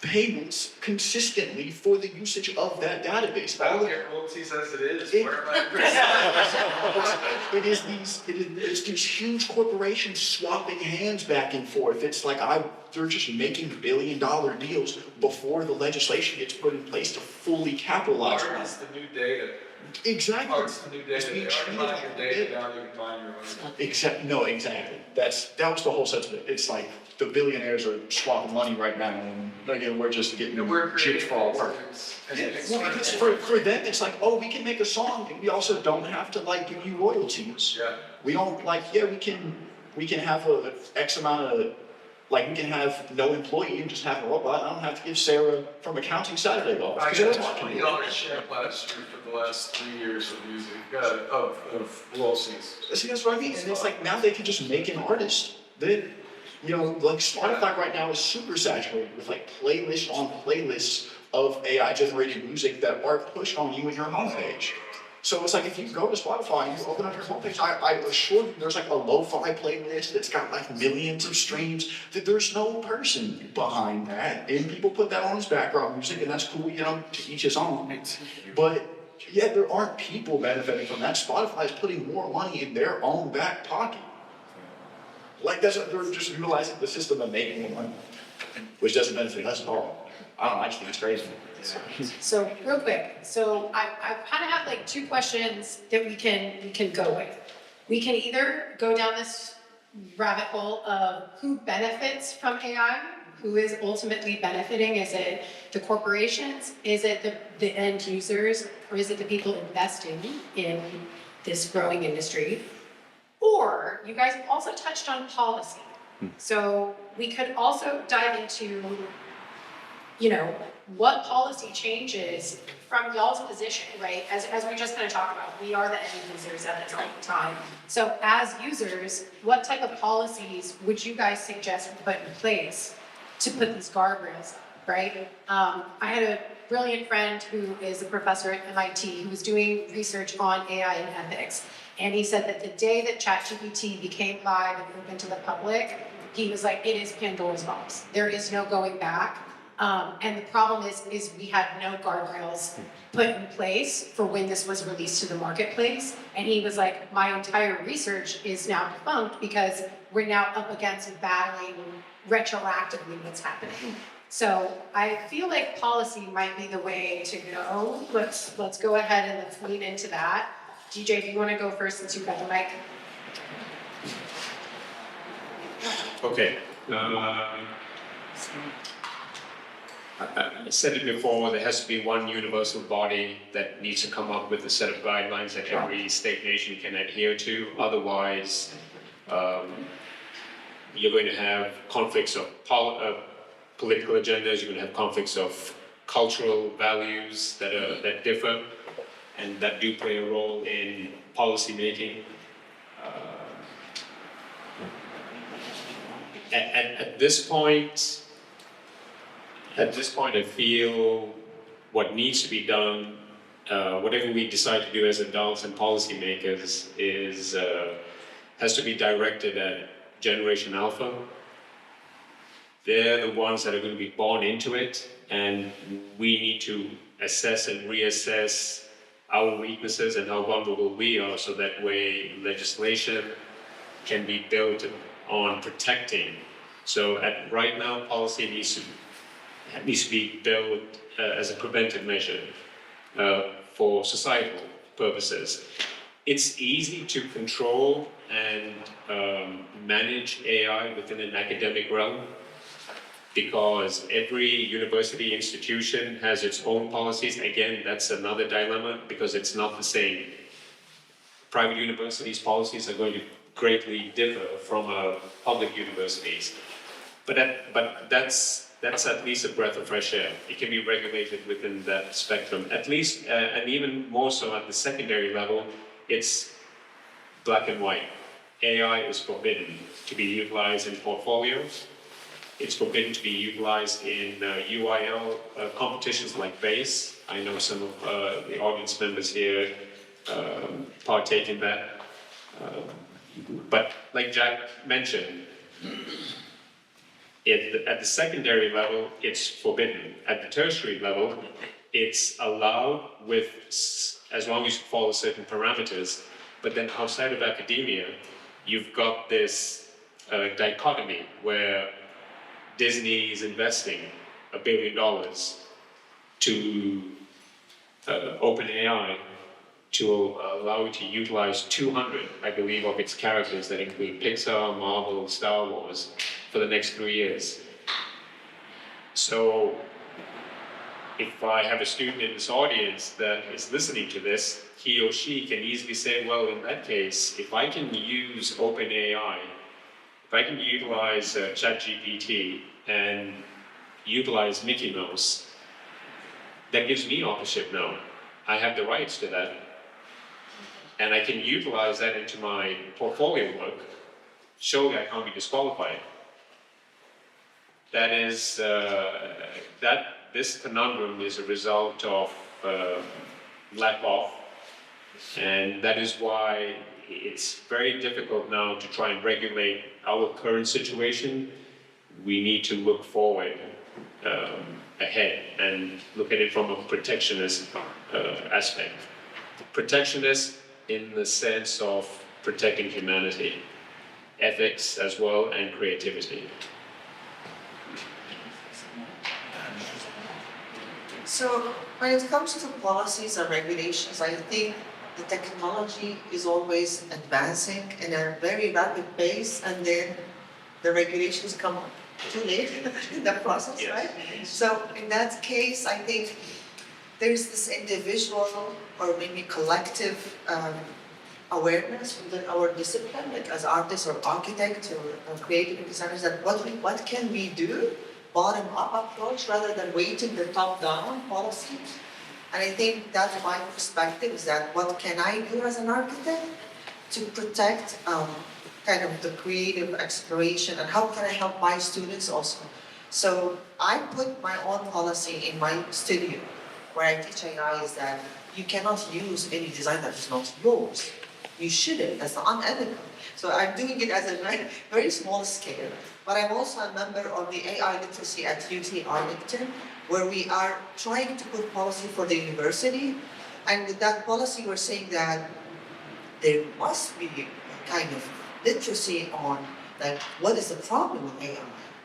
payments consistently for the usage of that database. I don't care royalties as it is. Where am I? It's these huge corporations swapping hands back and forth. It's like they're just making $1 billion deals before the legislation gets put in place to fully capitalize on Art it. is the new data. Exactly. Art's the new It's data. being They already treated buy like your a data, now you can buy your own. Exactly. That was the whole sense of it. It's like the billionaires are swapping money right now, and again, we're just getting chips for our work. Well, because for them, it's like, oh, we can make a song, and we also don't have to like give you royalties. Yeah. We don't like, yeah, we can have a X amount of, like we can have no employee and just have a robot. I don't have to give Sarah from accounting Saturday off. I 'cause got that's a what $20 check last year for the last 3 years of music, of royalties. See, that's what I mean. And it's like now they can just make an artist. They, you know, like Spotify right now is super saturated with like playlist on playlists of AI generated music that are pushed on you in your homepage. So it's like if you go to Spotify and you open up your homepage, I assure you there's like a lo-fi playlist that's got like millions of streams. That there's no person behind that, and people put that on as background music, and that's cool, you know, to each his own. But yeah, there aren't people benefiting from that. Spotify is putting more money in their own back pocket. Like they're just utilizing the system and making more money, which doesn't benefit us at all. I don't know, I just think it's crazy. So real quick, so I kind of have like two questions that we can go with. We can either go down this rabbit hole of who benefits from AI, who is ultimately benefiting. Is it the corporations? Is it the end users? Or is it the people investing in this growing industry? Or you guys also touched on policy. So we could also dive into, you know, what policy changes from y'all's position, right? As we just kind of talked about, we are the end users at this point in time. So as users, what type of policies would you guys suggest we put in place to put these guardrails up, right? I had a brilliant friend who is a professor at MIT who was doing research on AI and ethics. And he said that the day that ChatGPT became live and open to the public, he was like, it is Pandora's box. There is no going back. And the problem is we had no guardrails put in place for when this was released to the marketplace. And he was like, my entire research is now defunct because we're now up against battling retroactively what's happening. So I feel like policy might be the way to go. Let's go ahead and let's lean into that. DJ, do you want to go first since you've got the mic? Okay. I said it before, there has to be one universal body that needs to come up with a set of guidelines that every state nation can adhere to. Otherwise, you're going to have conflicts of political agendas, you're going to have conflicts of cultural values that differ and that do play a role in policy making. At this point, I feel what needs to be done, whatever we decide to do as adults and policymakers, has to be directed at Generation Alpha. They're the ones that are going to be born into it, and we need to assess and reassess our weaknesses and how vulnerable we are, so that way legislation can be built on protecting. So right now, policy needs to be built as a preventive measure for societal purposes. It's easy to control and manage AI within an academic realm, because every university institution has its own policies. Again, that's another dilemma, because it's not the same. Private universities' policies are going to greatly differ from public universities. But that's at least a breath of fresh air. It can be regulated within that spectrum. At least, and even more so at the secondary level, it's black and white. AI is forbidden to be utilized in portfolios. It's forbidden to be utilized in UIL competitions like BASE. I know some of the audience members here partake in that. But like Jack mentioned, at the secondary level, it's forbidden. At the tertiary level, it's allowed as long as you follow certain parameters. But then outside of academia, you've got this dichotomy where Disney is investing $1 billion to OpenAI to allow you to utilize 200, I believe, of its characters that include Pixar, Marvel, Star Wars for the next 3 years. So if I have a student in this audience that is listening to this, he or she can easily say, well, in that case, if I can use OpenAI, if I can utilize ChatGPT and utilize Mickey Mouse, that gives me authorship now. I have the rights to that. And I can utilize that into my portfolio work. Surely I can't be disqualified. That is, this conundrum is a result of lack of, and that is why it's very difficult now to try and regulate our current situation. We need to look forward ahead and look at it from a protectionist aspect. Protectionist in the sense of protecting humanity, ethics as well, and creativity. So when it comes to policies and regulations, I think the technology is always advancing in a very rapid pace, and then the regulations come too late in the process, Yes. right? So in that case, I think there's this individual or maybe collective awareness within our discipline, like as artists or architects or creative designers, that what can we do, bottom-up approach rather than waiting the top-down policy. And I think that's my perspective, is that what can I do as an architect to protect kind of the creative exploration, and how can I help my students also? So I put my own policy in my studio where I teach AI, is that you cannot use any design that is not yours. You shouldn't, that's unethical. So I'm doing it as a very, very small scale. But I'm also a member of the AI literacy at UT Arlington, where we are trying to put policy for the university. And with that policy, we're saying that there must be a kind of literacy on like what is the problem with AI.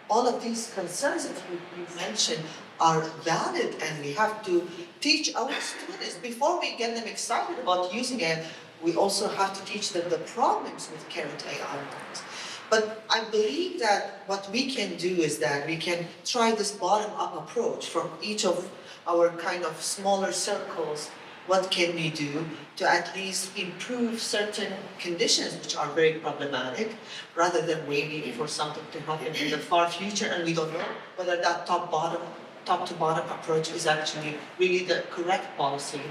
All of these concerns that you mentioned are valid, and we have to teach our students before we get them excited about using it. We also have to teach them the problems with current AI models. But I believe that what we can do is that we can try this bottom-up approach from each of our kind of smaller circles. What can we do to at least improve certain conditions which are very problematic, rather than waiting for something to happen in the far future and we don't know whether that top-bottom top to bottom approach is actually really the correct policy.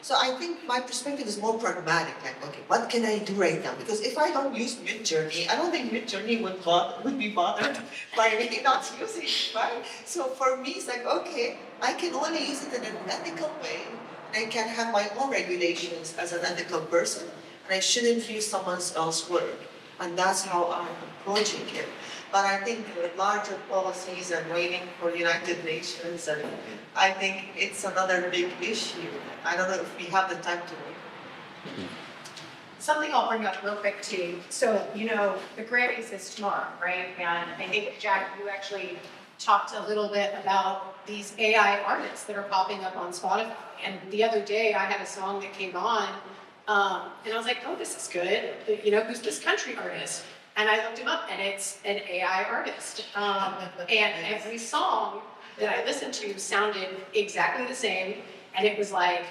So I think my perspective is more pragmatic, like, okay, what can I do right now? Because if I don't use Midjourney, I don't think Midjourney would be bothered by really not using it, right? So for me, it's like, okay, I can only use it in an ethical way, and I can have my own regulations as an ethical person, and I shouldn't use someone else's work. And that's how I'm approaching it. But I think the larger policies and waiting for United Nations, and I think it's another big issue. I don't know if we have the time to wait. Something I'll bring up real quick too. So, you know, the Grammys is tomorrow, right? And I think, Jack, you actually talked a little bit about these AI artists that are popping up on Spotify. And the other day I had a song that came on, and I was like, oh, this is good. You know, who's this country artist? And I looked him up, and it's an AI artist. And every song that I listened to sounded exactly the same. And it was like,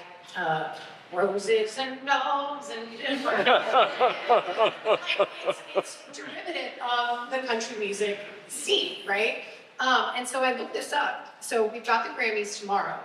roses and gnomes and like, it's derivative of the country music scene, right? And so I looked this up. So we've got the Grammys tomorrow.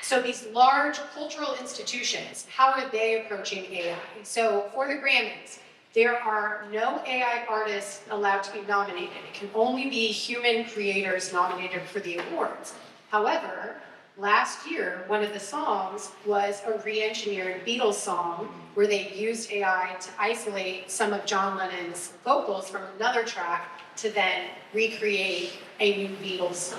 So these large cultural institutions, how are they approaching AI? So for the Grammys, there are no AI artists allowed to be nominated. It can only be human creators nominated for the awards. However, last year, one of the songs was a re-engineered Beatles song where they used AI to isolate some of John Lennon's vocals from another track to then recreate a new Beatles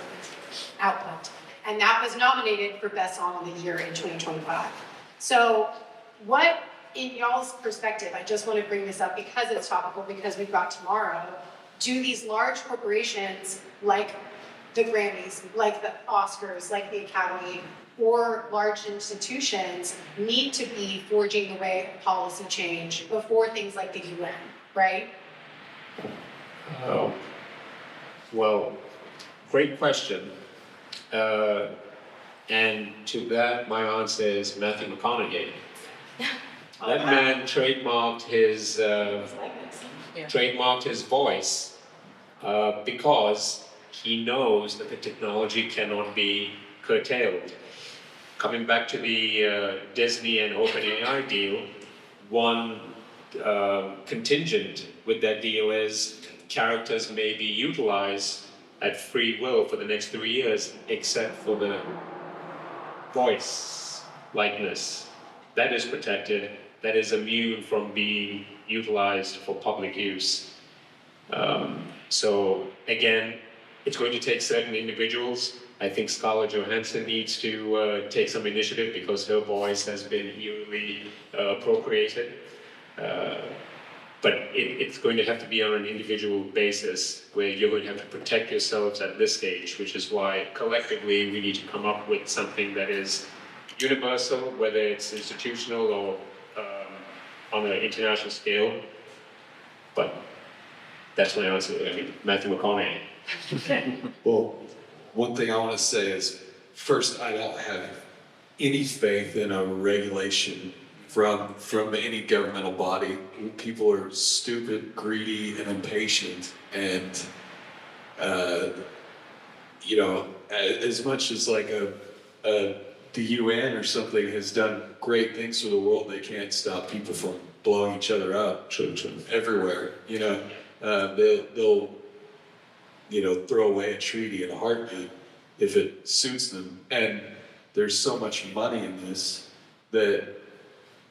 output. And that was nominated for Best Song of the Year in 2025. So what, in y'all's perspective, I just want to bring this up because it's topical, because we've got tomorrow, do these large corporations like the Grammys, like the Oscars, like the Academy, or large institutions need to be forging the way of policy change before things like the UN, right? Well, great question. And to that, my answer is Matthew McConaughey. That man trademarked his voice because he knows that the technology cannot be curtailed. Coming back to the Disney and OpenAI deal, one contingent with that deal is characters may be utilized at free will for the next 3 years, except for the voice likeness. That is protected, that is immune from being utilized for public use. So again, it's going to take certain individuals. I think Scarlett Johansson needs to take some initiative because her voice has been eerily appropriated. But it's going to have to be on an individual basis where you're going to have to protect yourselves at this stage, which is why collectively we need to come up with something that is universal, whether it's institutional or on an international scale. But that's my answer. I mean, Matthew McConaughey. Well, one thing I want to say is, first, I don't have any faith in a regulation from any governmental body. People are stupid, greedy, and impatient, and you know, as much as like the UN or something has done great things for the world, they can't stop people from blowing each other up everywhere. You know, they'll you know, throw away a treaty in a heartbeat if it suits them. And there's so much money in this that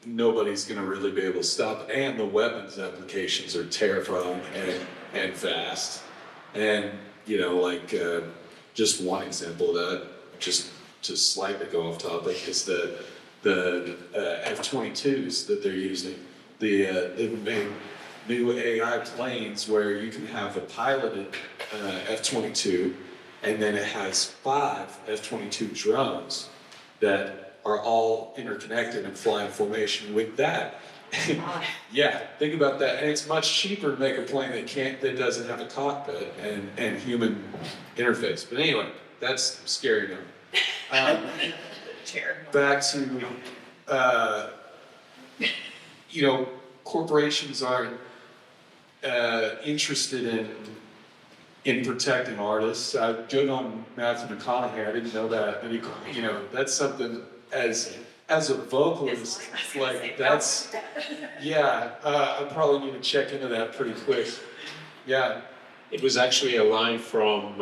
nobody's going to really be able to stop it. And the weapons applications are terrifying and fast. And, you know, like, just one example of that, just to slightly go off topic, is the F-22s that they're using. They've made new AI planes where you can have a piloted F-22, and then it has 5 F-22 drones that are all interconnected and fly in formation with that. Yeah, think about that. And it's much cheaper to make a plane that doesn't have a cockpit and human interface. But anyway, that's scary now. Back to, you know, corporations are interested in in protecting artists. Good on Matthew McConaughey. I didn't know that. And you know, that's something as a vocalist, like that's, yeah. I probably need to check into that pretty quick. Yeah. It was actually a line from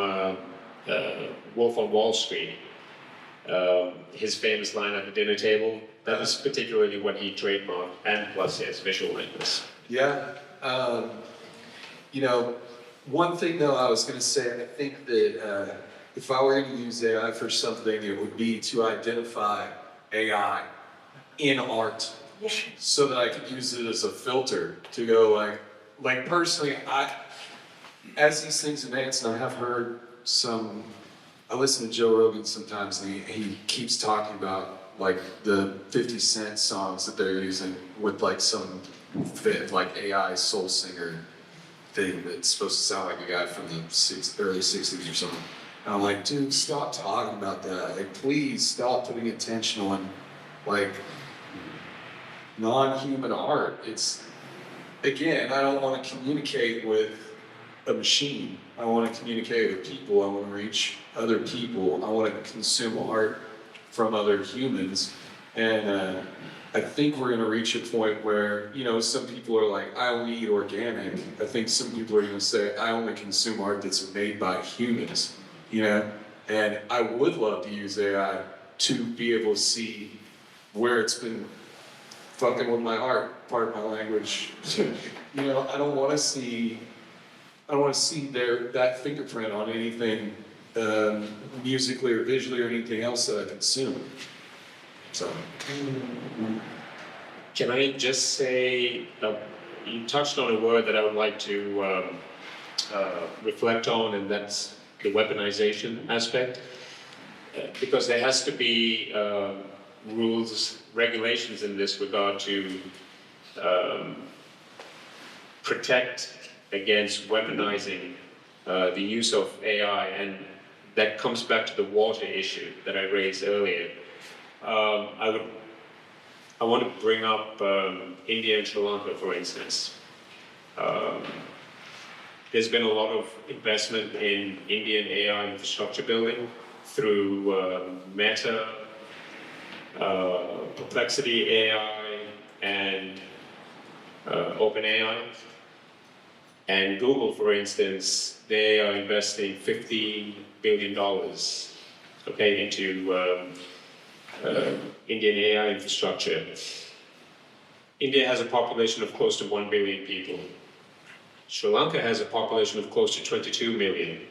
Wolf on Wall Street. His famous line at the dinner table. That was particularly what he trademarked, and plus, yes, visual language. Yeah. You know, one thing though I was going to say, I think that if I were going to use AI for something, it would be to identify AI in art, so that I could use it as a filter to go like personally, as these things advance, and I have heard some, I listen to Joe Rogan sometimes, and he keeps talking about like the 50 Cent songs that they're using with like some like AI soul singer thing that's supposed to sound like a guy from the early 60s or something. And I'm like, dude, stop talking about that. Like, please stop putting attention on like non-human art. It's, again, I don't want to communicate with a machine. I want to communicate with people. I want to reach other people. I want to consume art from other humans. And I think we're going to reach a point where, you know, some people are like, I only eat organic. I think some people are going to say, I only consume art that's made by humans, you know? And I would love to use AI to be able to see where it's been fucking with my art, part of my language. You know, I don't want to see that fingerprint on anything musically or visually or anything else that I consume. So. Can I just say, you touched on a word that I would like to reflect on, and that's the weaponization aspect. Because there has to be rules, regulations in this regard to protect against weaponizing the use of AI, and that comes back to the water issue that I raised earlier. I want to bring up India and Sri Lanka, for instance. There's been a lot of investment in Indian AI infrastructure building through Meta, Perplexity AI, and OpenAI. And Google, for instance, they are investing $15 billion, okay, into Indian AI infrastructure. India has a population of close to 1 billion people. Sri Lanka has a population of close to 22 million.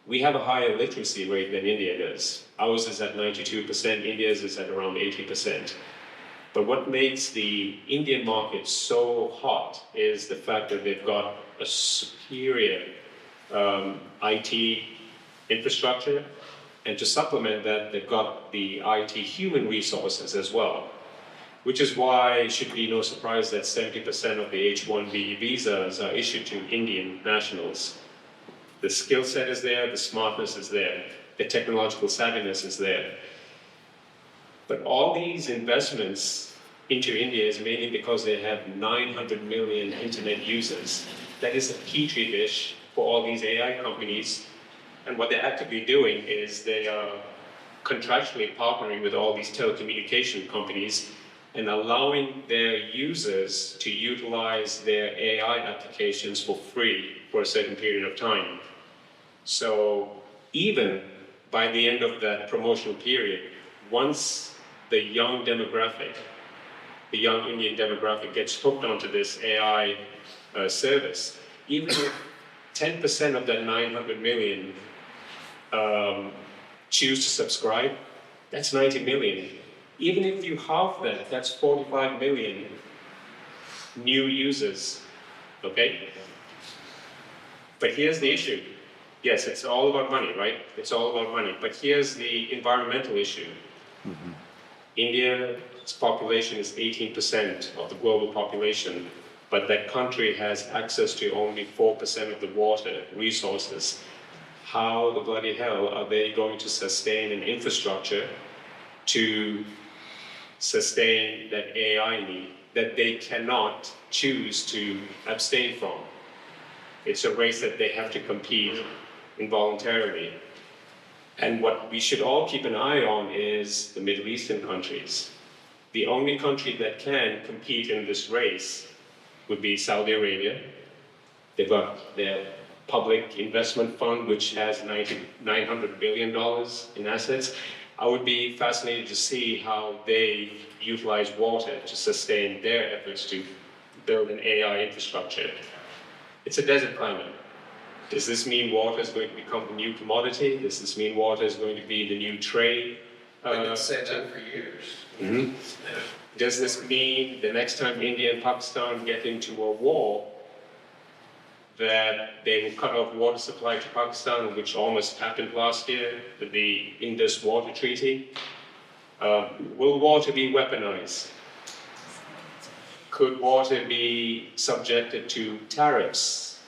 We have a higher literacy rate than India does. Ours is at 92%, India's is at around 80%. But what makes the Indian market so hot is the fact that they've got a superior IT infrastructure, and to supplement that, they've got the IT human resources as well, which is why it should be no surprise that 70% of the H-1B visas are issued to Indian nationals. The skill set is there, the smartness is there, the technological savviness is there. But all these investments into India is mainly because they have 900 million internet users. That is a petri dish for all these AI companies. And what they're actively doing is they are contractually partnering with all these telecommunication companies and allowing their users to utilize their AI applications for free for a certain period of time. So even by the end of that promotional period, once the young demographic, the young Indian demographic gets hooked onto this AI service, even if 10% of that 900 million choose to subscribe, that's 90 million. Even if you halve that, that's 45 million new users, okay? But here's the issue. Yes, it's all about money, right? It's all about money. But here's the environmental issue. Mm-hmm. India's population is 18% of the global population, but that country has access to only 4% of the water resources. How the bloody hell are they going to sustain an infrastructure to sustain that AI need that they cannot choose to abstain from? It's a race that they have to compete involuntarily. And what we should all keep an eye on is the Middle Eastern countries. The only country that can compete in this race would be Saudi Arabia. They've got their public investment fund, which has $900 billion in assets. I would be fascinated to see how they utilize water to sustain their efforts to build an AI infrastructure. It's a desert climate. Does this mean water is going to become the new commodity? Does this mean water is going to be the new trade? I've been saying that for years. Mm-hmm. Does this mean the next time India and Pakistan get into a war, that they will cut off water supply to Pakistan, which almost happened last year with the Indus Water Treaty? Will water be weaponized? Could water be subjected to tariffs?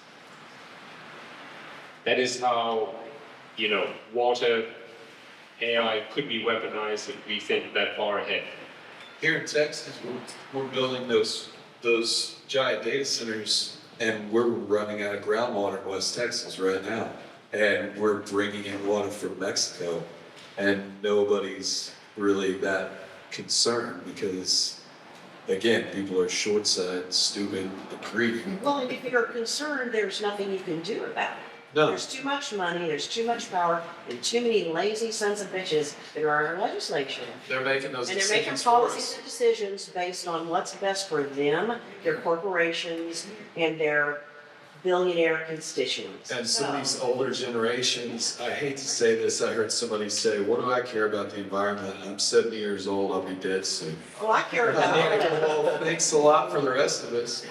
That is how, water AI could be weaponized if we think that far ahead. Here in Texas, we're building those giant data centers, and we're running out of groundwater in West Texas right now. And we're bringing in water from Mexico, and nobody's really that concerned because, again, people are short-sighted, stupid, and greedy. Well, and if you're concerned, there's nothing you can do about it. No. There's too much money, there's too much power, and too many lazy sons of bitches that are in our legislature. They're making those And they're making decisions for policies us. and decisions based on what's best for them, their corporations, and their billionaire constituents. And some of these older generations, I hate to say this, I heard somebody say, what do I care about the environment? I'm 70 years old, I'll be dead soon. Well, I care about it. Well, thanks a lot for the rest of us.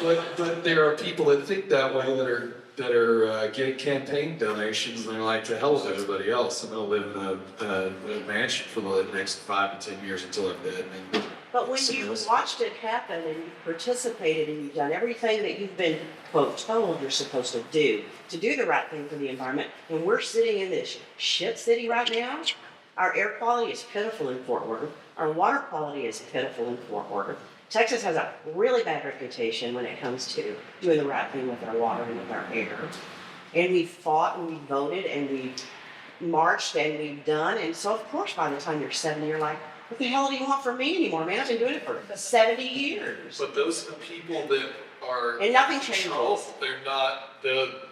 But there are people that think that way that are getting campaign donations, and they're like, to hell with everybody else. I'm gonna live in a mansion for the next 5 to 10 years until I'm dead. And But when you watched it happen and you participated and you've done everything that you've been, quote, told you're supposed to do the right thing for the environment, and we're sitting in this shit city right now, our air quality is pitiful in Fort Worth, our water quality is pitiful in Fort Worth. Texas has a really bad reputation when it comes to doing the right thing with our water and with our air. And we fought and we voted and we marched and we've done, and so of course by the time you're 70, you're like, what the hell do you want from me anymore, man? I've been doing it for 70 years. But those are the people that are And nothing in control. changes. They're not.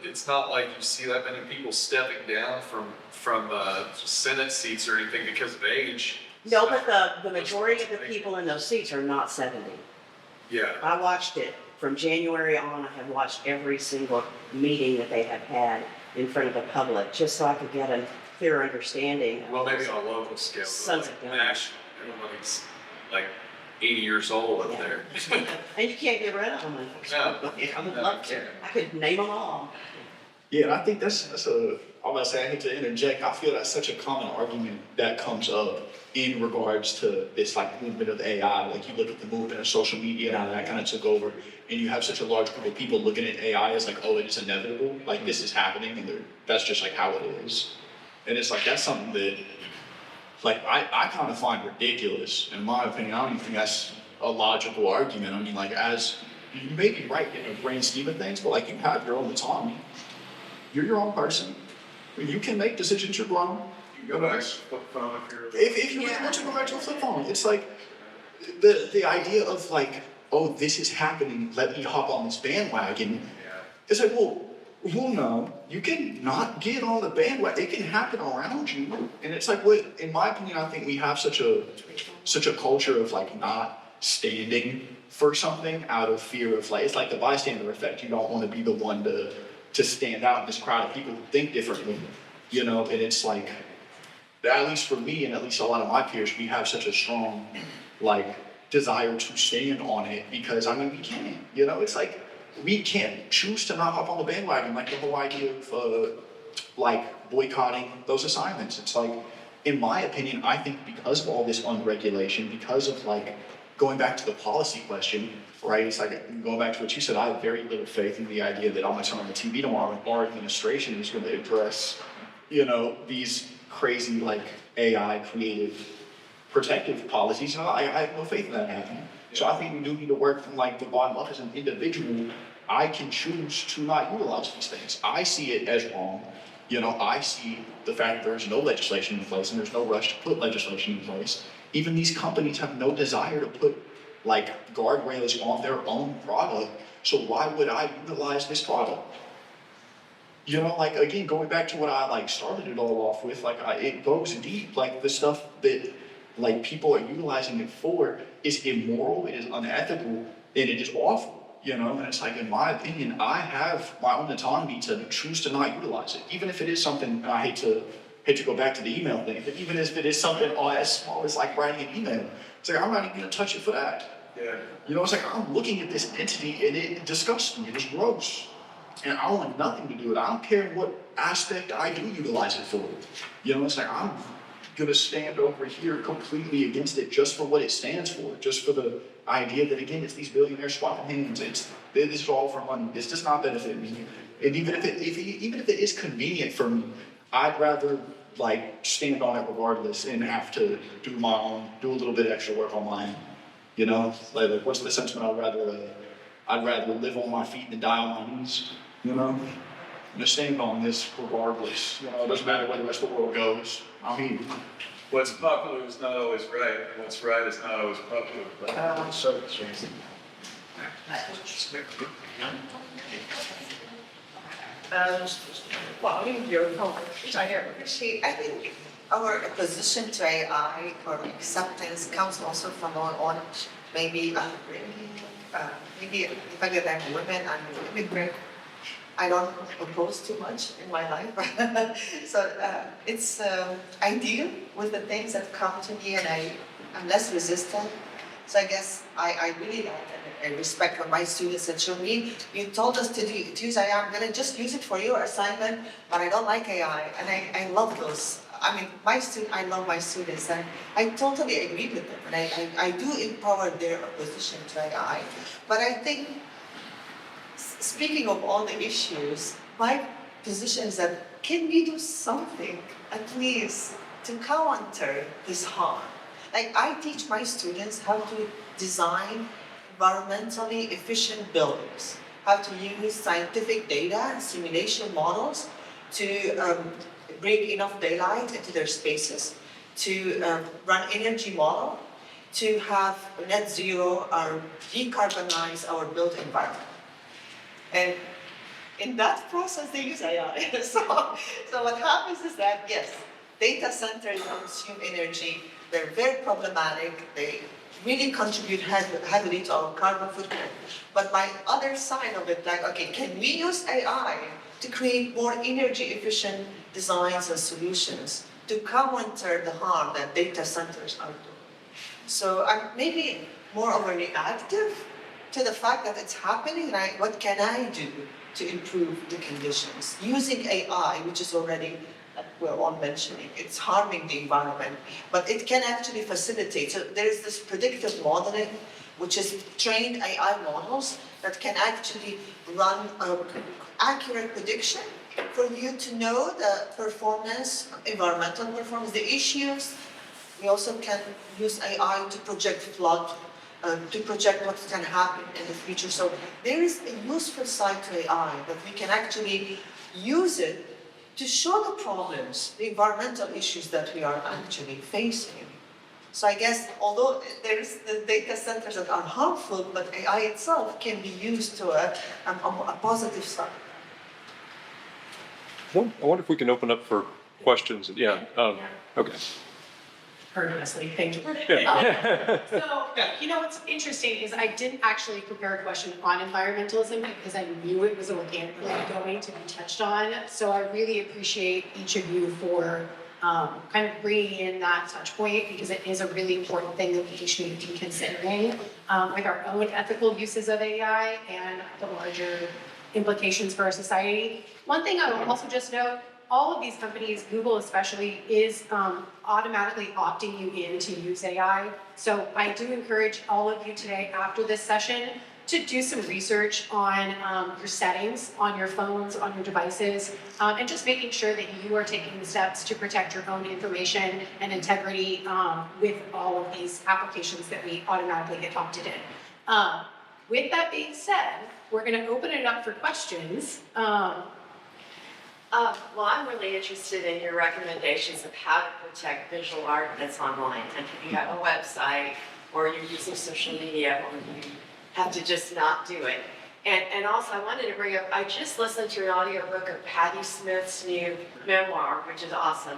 It's not like you see that many people stepping down from Senate seats or anything because of age. No, So- but the majority of the people in those seats are not 70. Yeah. I watched it from January on. I have watched every single meeting that they have had in front of the public, just so I could get a clear understanding. Well, maybe on a local scale, but Sons like of guns. national, everybody's like 80 years old up Yeah. there. And you can't get rid of them. No. I would No, love you to. can't. I could name them all. Yeah, and I think I'm gonna say, I hate to interject, I feel that's such a common argument that comes up in regards to this like movement of AI. Like you look at the movement of social media and how that kind of took over, and you have such a large group of people looking at AI as like, oh, it is inevitable, like this is happening, and that's just like how it is. And it's like, that's something that, like, I kind of find ridiculous, in my opinion. I don't even think that's a logical argument. I mean, like, you may be right in the grand scheme of things, but like, you have your own autonomy. You're your own person. You can make decisions, you're grown. You go back to flip phone if you're. If you really want to go back to a flip phone, it's like, the idea of like, oh, this is happening, let me hop on this bandwagon. It's like, well, no, you can not get on the bandwagon. It can happen around you. And it's like, in my opinion, I think we have such a culture of like not standing for something out of fear of like, it's like the bystander effect. You don't want to be the one to stand out in this crowd of people who think differently, and it's like, at least for me and at least a lot of my peers, we have such a strong like desire to stand on it because I mean, we can, it's like, we can't choose to not hop on the bandwagon, like the whole idea of like boycotting those assignments. It's like, in my opinion, I think because of all this unregulation, because of like going back to the policy question, right? It's like going back to what you said, I have very little faith in the idea that I'm gonna turn on the TV tomorrow and our administration is gonna address, these crazy like AI creative protective policies. I have no faith in that happening. So I think we do need to work from like the bottom up as an individual I can choose to not utilize these things. I see it as wrong. You know, I see the fact that there's no legislation in place and there's no rush to put legislation in place. Even these companies have no desire to put like guardrails on their own product. So why would I utilize this product? You know, like again, going back to what I like started it all off with, like it goes deep. Like the stuff that like people are utilizing it for is immoral, it is unethical, and it is awful. You know, and it's like, in my opinion, I have my own autonomy to choose to not utilize it, even if it is something. And I hate to go back to the email thing, but even if it is something as small as like writing an email, it's like I'm not even gonna touch it for that. Yeah. You know, it's like I'm looking at this entity and it disgusts me. It is gross, and I want nothing to do with it. I don't care what aspect I do utilize it for. You know, it's like I'm gonna stand over here completely against it just for what it stands for, just for the idea that again it's these billionaires swapping hands. This is all for money. This does not benefit me. And even if it is convenient for me, I'd rather like stand on it regardless and have to do a little bit extra work on mine. You know, like what's the sentiment? I'd rather live on my feet than die on my knees. You know, I'm just stand on this regardless. You know, it doesn't matter where the rest of the world goes. I mean, What's popular is not always right. What's right is not always popular. so I think our opposition to AI or acceptance comes also from our own maybe maybe the fact that I'm a woman, I'm an immigrant. I don't oppose too much in my life. So it's I deal with the things that come to me and I'm less resistant. So I guess I really like and I respect what my students said. Shermeen, you told us to use AI. I'm going to just use it for your assignment, but I don't like AI. And I love those. I mean, I love my students and I totally agree with them. And I do empower their opposition to AI. But I think, speaking of all the issues, my position is that can we do something at least to counter this harm? Like I teach my students how to design environmentally efficient buildings, how to use scientific data and simulation models to bring enough daylight into their spaces, to run energy model, to have net zero or decarbonize our built environment. And in that process, they use AI. So what happens is that, yes, data centers consume energy. They're very problematic. They really contribute heavily to our carbon footprint. But my other side of it, like, okay, can we use AI to create more energy efficient designs and solutions to counter the harm that data centers are doing? So I'm maybe more of a reactive to the fact that it's happening, and what can I do to improve the conditions? Using AI, which is already, we're all mentioning, it's harming the environment, but it can actually facilitate. So there is this predictive modeling, which is trained AI models that can actually run an accurate prediction for you to know the performance, environmental performance, the issues. We also can use AI to project flood, to project what can happen in the future. So there is a useful side to AI that we can actually use it to show the problems, the environmental issues that we are actually facing. So I guess, although there's the data centers that are harmful, but AI itself can be used to a positive side. I wonder if we can open up for questions. Yeah. Okay. Heard Leslie, thank you. Yeah. So, you know what's interesting is I didn't actually prepare a question on environmentalism because I knew it was organically going to be touched on. So I really appreciate each of you for kind of bringing in that touch point, because it is a really important thing that we should be considering with our own ethical uses of AI and the larger implications for our society. One thing I will also just note, all of these companies, Google especially, is automatically opting you in to use AI. So I do encourage all of you today after this session to do some research on your settings, on your phones, on your devices, and just making sure that you are taking the steps to protect your own information and integrity with all of these applications that we automatically get opted in. With that being said, we're going to open it up for questions. Well, I'm really interested in your recommendations of how to protect visual art that's online. And if you have a website or you're using social media or you have to just not do it. And also I wanted to bring up, I just listened to an audiobook of Patti Smith's new memoir, which is awesome.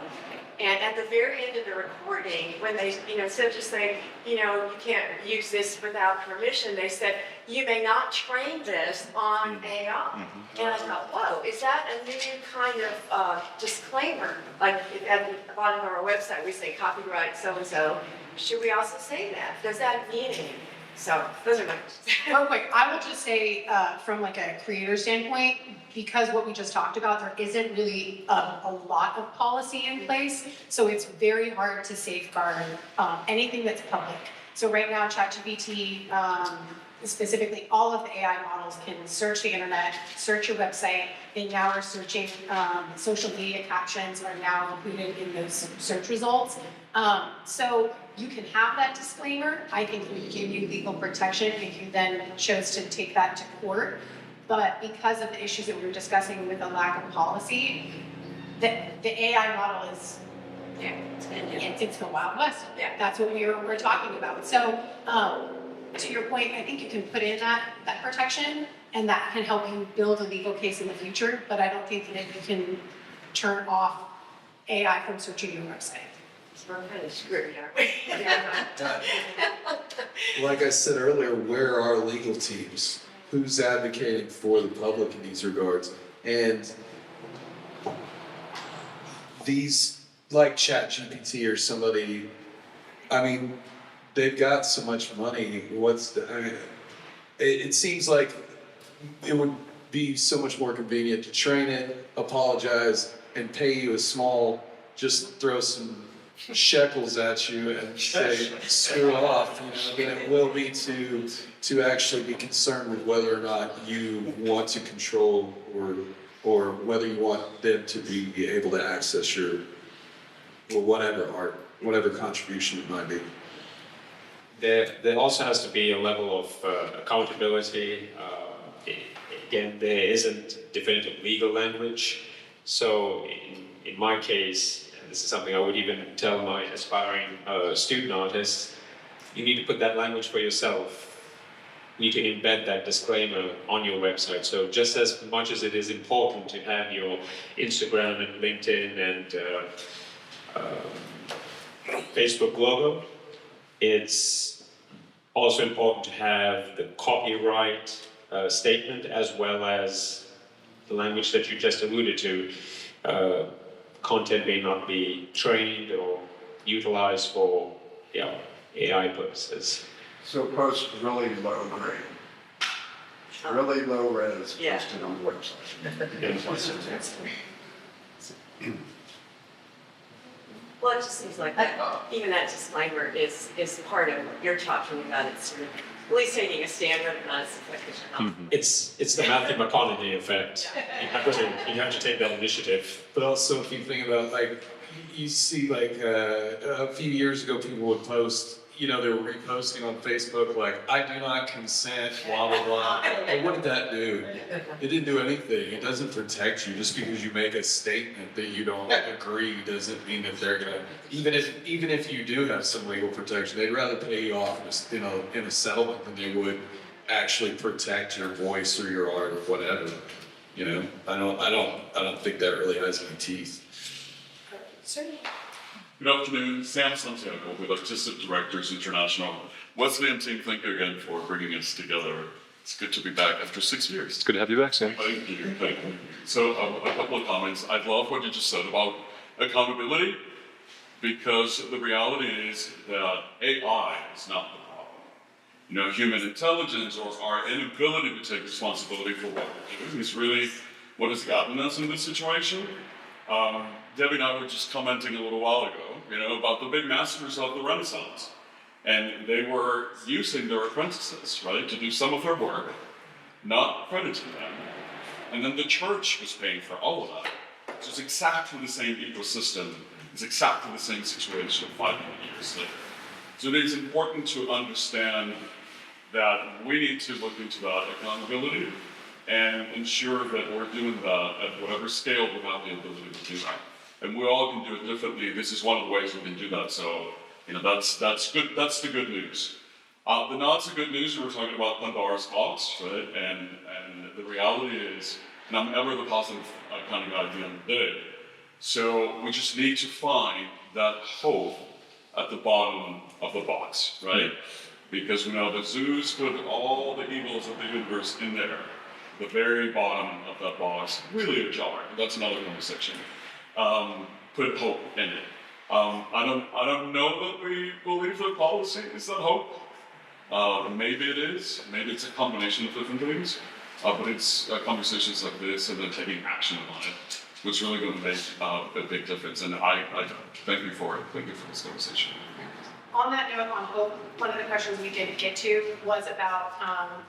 And at the very end of the recording, when they, instead of just saying, you can't use this without permission, they said, you may not train this on AI. And I thought, whoa, is that a new kind of disclaimer? Like at the bottom of our website, we say copyright so-and-so. Should we also say that? Does that mean anything? So those are my questions. Real quick, I will just say, from like a creator standpoint, because what we just talked about, there isn't really a lot of policy in place, so it's very hard to safeguard anything that's public. So right now, ChatGPT, specifically all of the AI models can search the internet, search your website, and now are searching social media captions are now included in those search results. So you can have that disclaimer. I think it would give you legal protection if you then chose to take that to court. But because of the issues that we were discussing with the lack of policy, the AI model is, it's the Wild West. Yeah. That's what we're talking about. So to your point, I think you can put in that protection, and that can help you build a legal case in the future, but I don't think that you can turn off AI from searching your website. So we're kind of screwed, aren't we? Like I said earlier, where are legal teams? Who's advocating for the public in these regards? And these, like ChatGPT or somebody, I mean, they've got so much money. It seems like it would be so much more convenient to train it, apologize, and pay you a small, just throw some shekels at you and say, screw off, than it will be to actually be concerned with whether or not you want to control or whether you want them to be able to access your, or whatever art, whatever contribution it might be. There also has to be a level of accountability. Again, there isn't definitive legal language. So in my case, and this is something I would even tell my aspiring student artists, you need to put that language for yourself. You need to embed that disclaimer on your website. So just as much as it is important to have your Instagram and LinkedIn and Facebook logo, it's also important to have the copyright statement as well as the language that you just alluded to. Content may not be trained or utilized for AI purposes. So post really low grade, really low res posted on the website. Well, it just seems like that, even that disclaimer is part of what you're talking about. It's sort of at least taking a stand on it. It's the Matthew McConaughey effect. You have to take that initiative. But also, if you think about, like, you see, like, a few years ago, people would post, they were reposting on Facebook, like, I do not consent, blah, blah, blah. And what did that do? It didn't do anything. It doesn't protect you. Just because you make a statement that you don't agree doesn't mean that they're gonna, even if you do have some legal protection, they'd rather pay you off in a settlement than they would actually protect your voice or your art or whatever. I don't think that really has any teeth. Good afternoon, Sam SUNSEV with Artistic Directors International. Wesley and team, thank you again for bringing us together. It's good to be back after 6 years. It's good to have you back, Sam. Thank you. So a couple of comments. I love what you just said about accountability, because the reality is that AI is not the problem. Human intelligence or our inability to take responsibility for what we're doing is really what has gotten us in this situation. Debbie and I were just commenting a little while ago, about the big masters of the Renaissance. And they were using their apprentices, right, to do some of their work, not crediting them. And then the church was paying for all of that. So it's exactly the same ecosystem. It's exactly the same situation 500 years later. So it is important to understand that we need to look into that accountability and ensure that we're doing that at whatever scale we have the ability to do that. And we all can do it differently. This is one of the ways we can do that. So, that's good. That's the good news. The not so good news, we were talking about Pandora's box, right? And the reality is, and I'm ever the positive kind of guy at the end of the day. So we just need to find that hope at the bottom of the box, right? Because we know that Zeus put all the evils of the universe in there. The very bottom of that box, really a jar. That's another conversation. Put hope in it. I don't know that we believe that policy is that hope. Maybe it is. Maybe it's a combination of different things. But it's conversations like this and then taking action on it, which is really going to make a big difference. And I thank you for it. Thank you for this conversation. On that note, on hope, one of the questions we didn't get to was about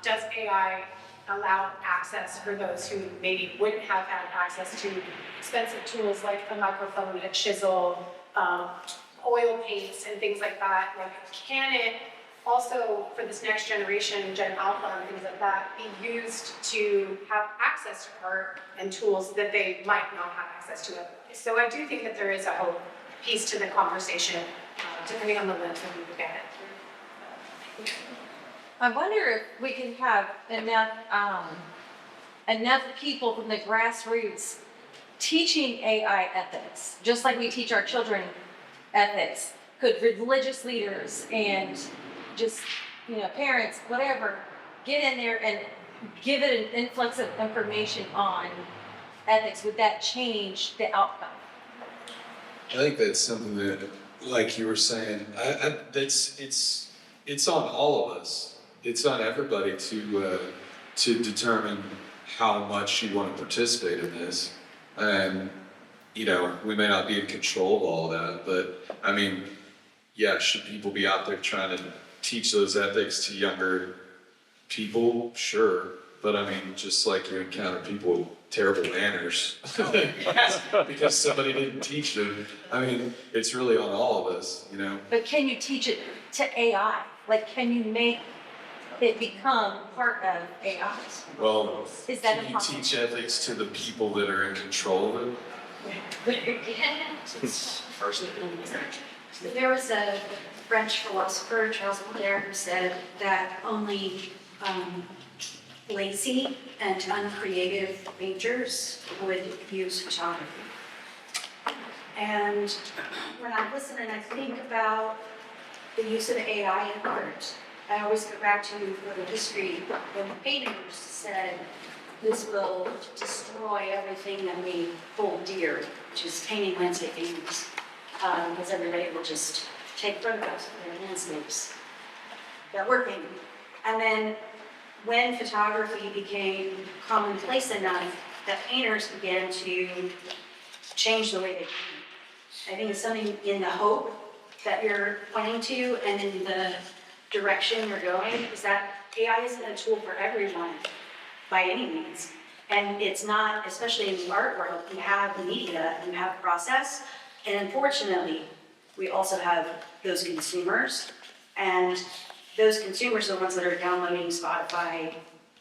does AI allow access for those who maybe wouldn't have had access to expensive tools like a microphone, a chisel, oil paints, and things like that? Like, can it also, for this next generation, Gen Alpha and things like that, be used to have access to art and tools that they might not have access to otherwise? So I do think that there is a hope piece to the conversation, depending on the lens that we look at it. I wonder if we can have enough people from the grassroots teaching AI ethics, just like we teach our children ethics. Could religious leaders and just, parents, whatever, get in there and give it an influx of information on ethics? Would that change the outcome? I think that's something that, like you were saying, it's on all of us. It's on everybody to determine how much you want to participate in this. And, we may not be in control of all that, but I mean, yeah, should people be out there trying to teach those ethics to younger people? Sure. But I mean, just like you encounter people with terrible manners because somebody didn't teach them. I mean, it's really on all of us, But can you teach it to AI? Like, can you make it become part of AI? Well, Is that can you impossible? teach ethics to the people that are in control of it? There was a French philosopher, Charles Baudelaire, who said that only lazy and uncreative painters would use photography. And when I listen and I think about the use of AI in art, I always go back to the history when the painters said, this will destroy everything that we hold dear, which is painting landscape paintings, because everybody will just take photographs of their landscapes that we're painting. And then when photography became commonplace enough, that painters began to change the way they paint. I think it's something in the hope that you're pointing to and in the direction you're going, is that AI isn't a tool for everyone by any means. And it's not, especially in the art world, you have the media, you have process, and unfortunately, we also have those consumers, and those consumers are the ones that are downloading Spotify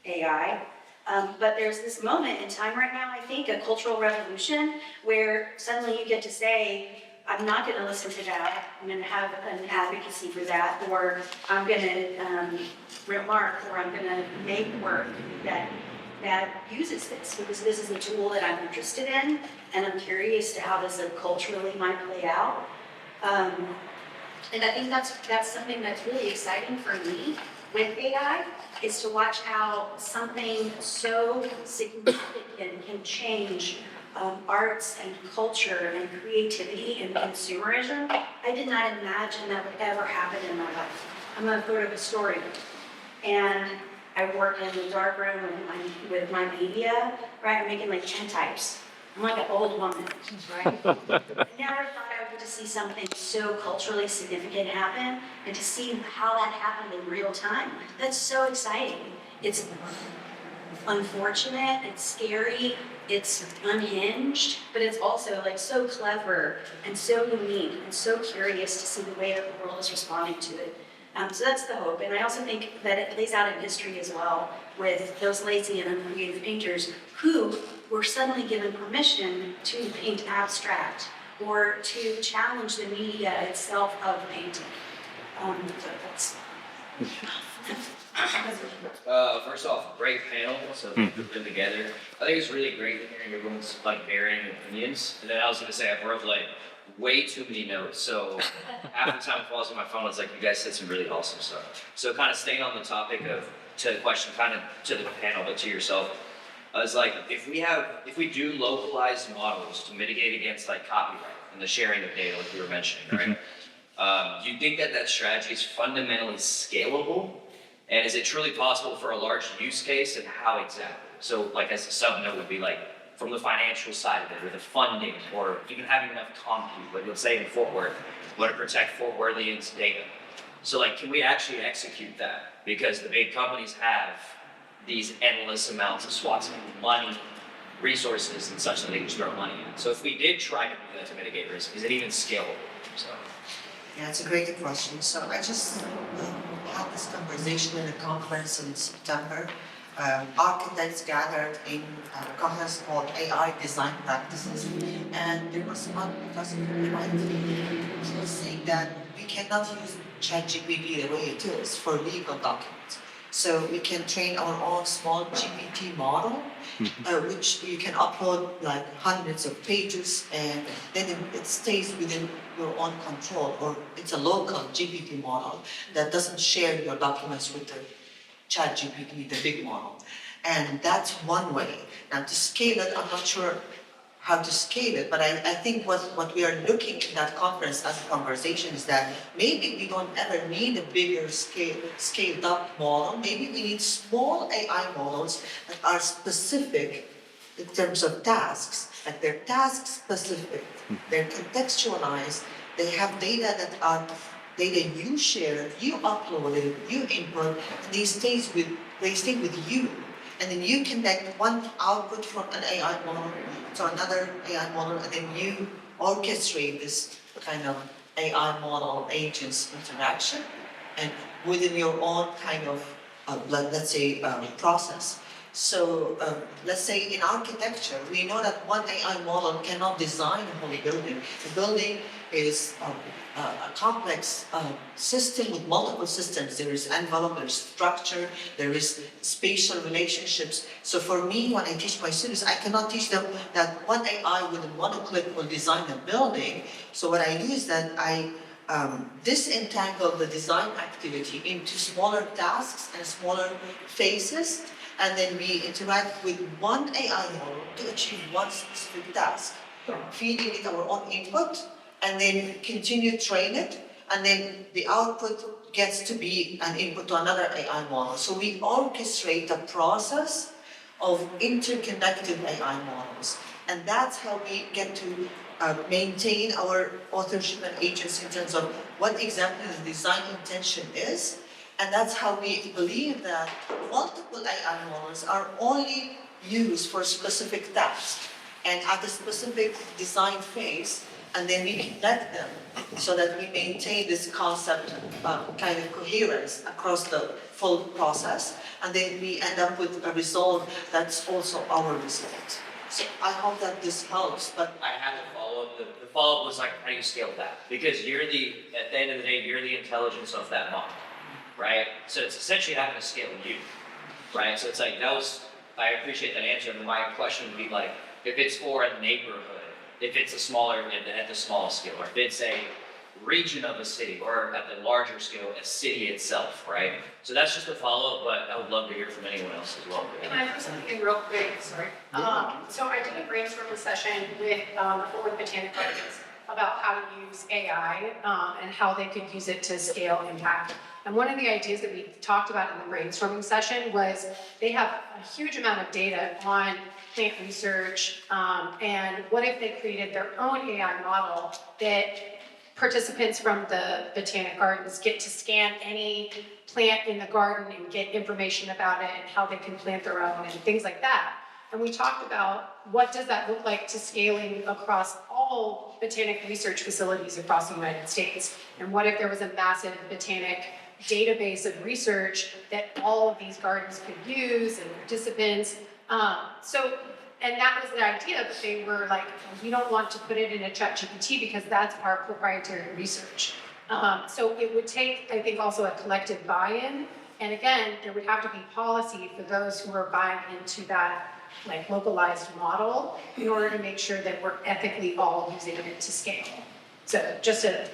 AI. But there's this moment in time right now, I think, a cultural revolution, where suddenly you get to say, I'm not going to listen to that, I'm going to have an advocacy for that, or I'm going to remark, or I'm going to make work that uses this, because this is a tool that I'm interested in, and I'm curious to how this culturally might play out. And I think that's something that's really exciting for me with AI, is to watch how something so significant can change arts and culture and creativity and consumerism. I did not imagine that would ever happen in my life. I'm a photo historian, and I work in the darkroom with my media, right? I'm making like 10 types. I'm like an old woman, right? I never thought I would to see something so culturally significant happen, and to see how that happened in real time. That's so exciting. It's unfortunate, it's scary, it's unhinged, but it's also like so clever and so unique and so curious to see the way that the world is responding to it. So that's the hope. And I also think that it plays out in history as well with those lazy and uncreative painters who were suddenly given permission to paint abstract or to challenge the media itself of painting. So that's. First off, great panel, so thank you for putting together. I think it's really great hearing everyone's like varying opinions. And then I was gonna say I wrote like way too many notes, so half the time it falls on my phone, it's like you guys said some really awesome stuff. So kind of staying on the topic of, to the question, kind of to the panel, but to yourself, I was like, if we do localized models to mitigate against like copyright and the sharing of data, like you were mentioning, right? Do you think that that strategy is fundamentally scalable? And is it truly possible for a large use case, and how exactly? So like as a sub-note would be like, from the financial side of it, or the funding, or even having enough compute, like let's say in Fort Worth, we want to protect Fort Worthians' data. So like, can we actually execute that? Because the big companies have these endless amounts of swaths of money, resources, and such that they just throw money at. So if we did try to do that to mitigate risk, is it even scalable? So. Yeah, it's a great question. So I just had this conversation in a conference in September. Architects gathered in a conference called AI Design Practices, and there was one professor from MIT who was saying that we cannot use ChatGPT the way it is for legal documents. So we can train our own small GPT model, which you can upload like hundreds of pages, and then it stays within your own control, or it's a local GPT model that doesn't share your documents with the ChatGPT, the big model. And that's one way. Now to scale it, I'm not sure how to scale it, but I think what we are looking in that conference as a conversation is that maybe we don't ever need a bigger scaled up model. Maybe we need small AI models that are specific in terms of tasks, like they're task specific, they're contextualized, they have data that are data you share, you uploaded, you input, and they stay with you. And then you connect one output from an AI model to another AI model, and then you orchestrate this kind of AI model agents interaction, and within your own kind of, let's say, process. So let's say in architecture, we know that one AI model cannot design a whole building. The building is a complex system with multiple systems. There is envelope, there is structure, there is spatial relationships. So for me, when I teach my students, I cannot teach them that one AI with one click will design a building. So what I do is that I disentangle the design activity into smaller tasks and smaller phases, and then we interact with one AI model to achieve one specific task, feeding it our own input, and then continue to train it, and then the output gets to be an input to another AI model. So we orchestrate the process of interconnected AI models, and that's how we get to maintain our authorship and agency in terms of what exactly the design intention is. And that's how we believe that multiple AI models are only used for specific tasks and at a specific design phase, and then we connect them so that we maintain this concept kind of coherence across the full process, and then we end up with a result that's also our result. So I hope that this helps, but I had to follow up. The follow-up was like, how do you scale that? Because at the end of the day, you're the intelligence of that model. Right? So it's essentially having to scale you, right? So it's like, I appreciate that answer, and my question would be like, if it's for a neighborhood, if it's a smaller, at the smallest scale, or if it's a region of a city, or at the larger scale, a city itself, right? So that's just a follow-up, but I would love to hear from anyone else as well. Can I throw something real quick? Sorry. So I did a brainstorming session with Fort Worth Botanic Gardens about how to use AI and how they could use it to scale impact. And one of the ideas that we talked about in the brainstorming session was they have a huge amount of data on plant research, and what if they created their own AI model that participants from the Botanic Gardens get to scan any plant in the garden and get information about it and how they can plant their own and things like that. And we talked about what does that look like to scaling across all botanic research facilities across the United States, and what if there was a massive botanic database of research that all of these gardens could use and participants. And that was the idea, but they were like, we don't want to put it in a ChatGPT because that's our proprietary research. So it would take, I think, also a collective buy-in. And again, there would have to be policy for those who are buying into that like localized model in order to make sure that we're ethically all using it to scale. So just a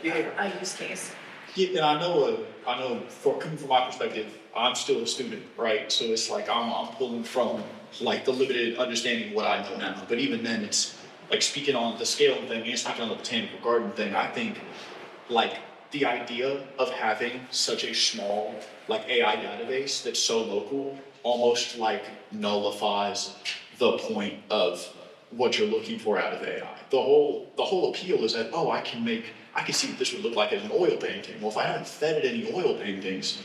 use case. Yeah, and I know coming from my perspective, I'm still a student, right? So it's like I'm pulling from like the limited understanding of what I know now. But even then, it's like speaking on the scale thing and speaking on the botanical garden thing. I think like the idea of having such a small like AI database that's so local almost like nullifies the point of what you're looking for out of AI. The whole appeal is that, oh, I can see what this would look like as an oil painting. Well, if I haven't fed it any oil paintings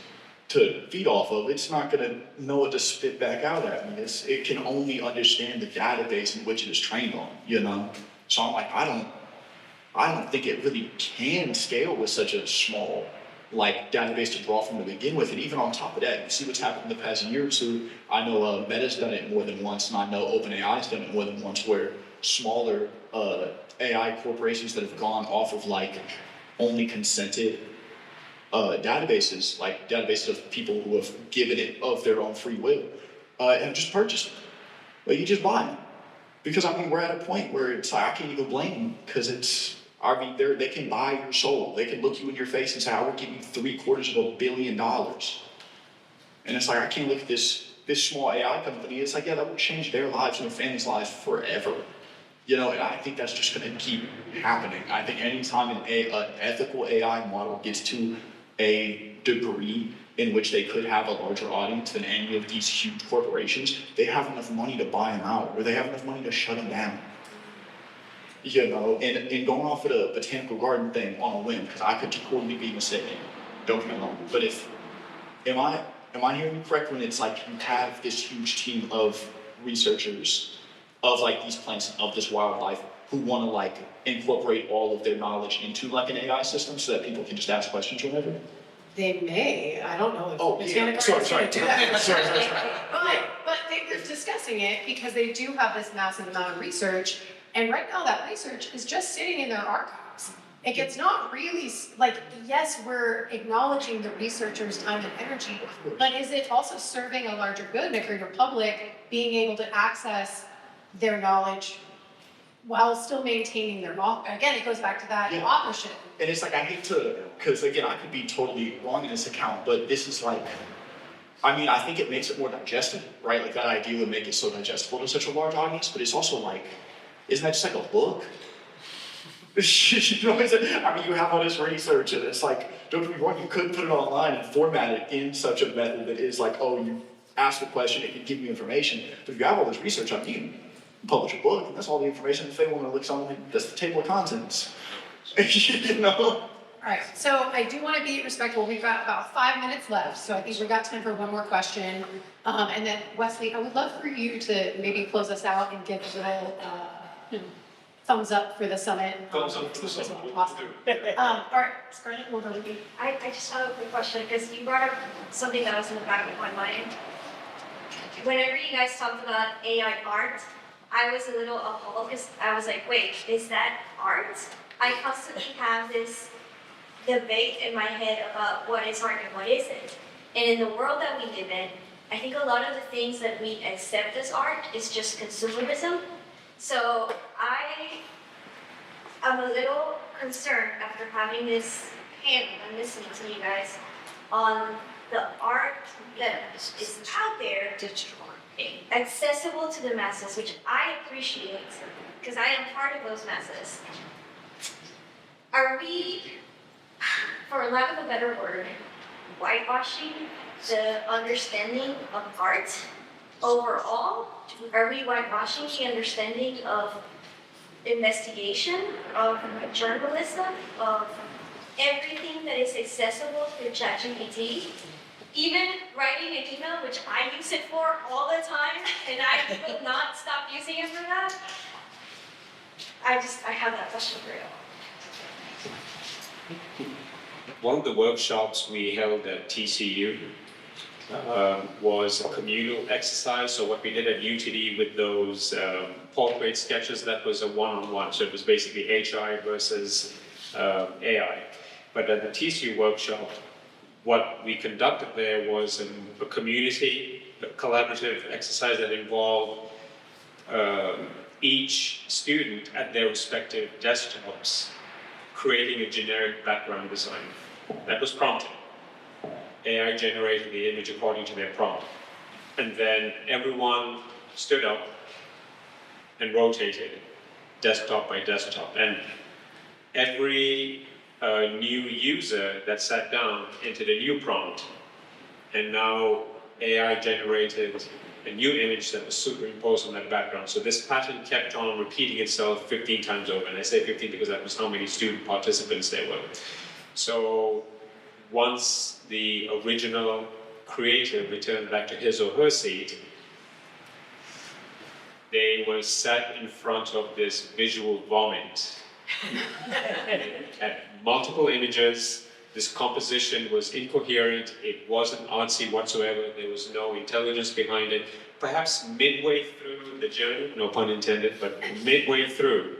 to feed off of, it's not gonna know what to spit back out at me. It can only understand the database in which it is trained on, you know? So I'm like, I don't think it really can scale with such a small like database to draw from to begin with. And even on top of that, you see what's happened in the past year or two. I know Meta's done it more than once, and I know OpenAI's done it more than once, where smaller AI corporations that have gone off of like only consented databases, like databases of people who have given it of their own free will, and just purchased it. But you just buy them. Because I mean, we're at a point where it's like, I can't even blame them, because they can buy your soul. They can look you in your face and say, I will give you $750 million. And it's like, I can't look at this small AI company. It's like, yeah, that will change their lives and their families' lives forever. You know, and I think that's just gonna keep happening. I think anytime an ethical AI model gets to a degree in which they could have a larger audience than any of these huge corporations, they have enough money to buy them out, or they have enough money to shut them down. You know, and going off of the botanical garden thing on a whim, because I could totally be mistaken, don't get me wrong, but am I hearing you correct when it's like you have this huge team of researchers of like these plants and of this wildlife who want to like incorporate all of their knowledge into like an AI system so that people can just ask questions whenever? They may, I don't know if Oh, Botanic yeah. Gardens Sorry. gonna do that. Sorry. But they were discussing it because they do have this massive amount of research, and right now that research is just sitting in their archives. Like, it's not really, like, yes, we're acknowledging the researchers' time and energy, but is it also serving a larger good and a greater public, being able to access their knowledge while still maintaining their again, it goes back to that authorship. And it's like, I hate to, because again, I could be totally wrong in this account, but this is like, I mean, I think it makes it more digestible, right? Like that idea would make it so digestible to such a large audience, but it's also like, isn't that just like a book? You know what I'm saying? I mean, you have all this research, and it's like, don't get me wrong, you could put it online and format it in such a method that is like, oh, you ask a question, it can give you information. But if you have all this research on you, publish a book, and that's all the information. If they want to look something, that's the table of contents. You know? All right, so I do want to be respectful. We've got about 5 minutes left, so I think we've got time for one more question. And then Wesley, I would love for you to maybe close us out and give a little thumbs up for the summit. Thumbs up for the summit. Awesome. All right, Scarlett, we'll go with you. I just have a quick question, because you brought up something that was in the back of my mind. Whenever you guys talked about AI art, I was a little appalled because I was like, wait, is that art? I constantly have this debate in my head about what is art and what isn't. And in the world that we live in, I think a lot of the things that we accept as art is just consumerism. So I'm a little concerned after having this panel and listening to you guys on the art that is out there, digital art, accessible to the masses, which I appreciate because I am part of those masses. Are we, for lack of a better word, whitewashing the understanding of art overall? Are we whitewashing the understanding of investigation, of journalism, of everything that is accessible through ChatGPT? Even writing an email, which I use it for all the time, and I will not stop using it for that. I have that question for you. one of the workshops we held at TCU was a communal exercise. So what we did at UTD with those portrait sketches, that was a one-on-one. So it was basically HI versus AI. But at the TCU workshop, what we conducted there was a community, a collaborative exercise that involved each student at their respective desktops creating a generic background design. That was prompted. AI generated the image according to their prompt. And then everyone stood up and rotated, desktop by desktop. And every new user that sat down entered a new prompt. And now AI generated a new image that was superimposed on that background. So this pattern kept on repeating itself 15 times over. And I say 15 because that was how many student participants there were. So once the original creator returned back to his or her seat, they were sat in front of this visual vomit. Had multiple images, this composition was incoherent, it wasn't artsy whatsoever, there was no intelligence behind it. Perhaps midway through the journey, no pun intended, but midway through,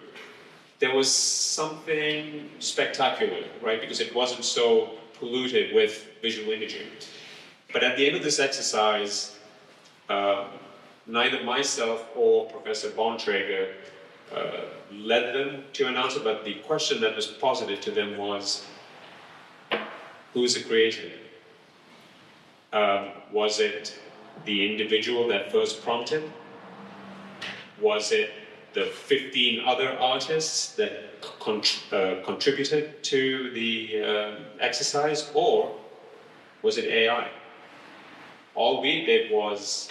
there was something spectacular, right? Because it wasn't so polluted with visual imaging. But at the end of this exercise, neither myself or Professor Bontrager led them to an answer, but the question that was posited to them was, who's the creator? Was it the individual that first prompted? Was it the 15 other artists that contributed to the exercise, or was it AI? All they did was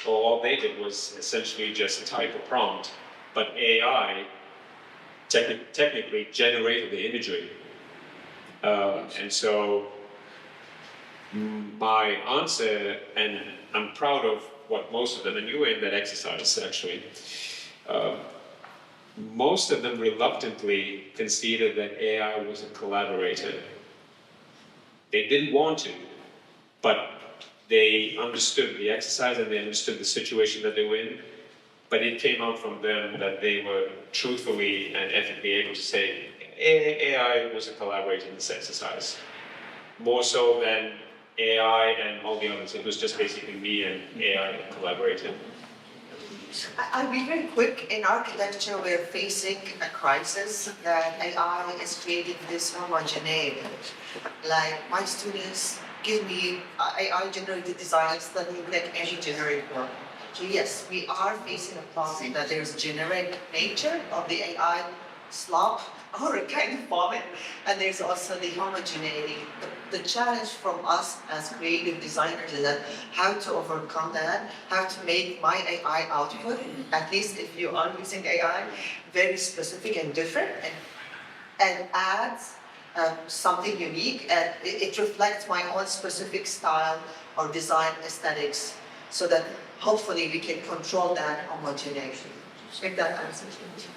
essentially just type a prompt, but AI technically generated the imagery. And so my answer, and I'm proud of what most of them, and you were in that exercise actually, most of them reluctantly conceded that AI was a collaborator. They didn't want to, but they understood the exercise and they understood the situation that they were in. But it came out from them that they were truthfully and ethically able to say AI was a collaborator in this exercise. More so than AI and all the others. It was just basically me and AI collaborating. I'll be very quick. In architecture, we're facing a crisis that AI is creating this homogeneity. Like, my students give me AI-generated designs that look like any generic work. So yes, we are facing a problem that there's generic nature of the AI slop or a kind of vomit, and there's also the homogeneity. The challenge from us as creative designers is that how to overcome that, how to make my AI output, at least if you are using AI, very specific and different, and adds something unique, and it reflects my own specific style or design aesthetics, so that hopefully we can control that homogeneity. If that answers your question.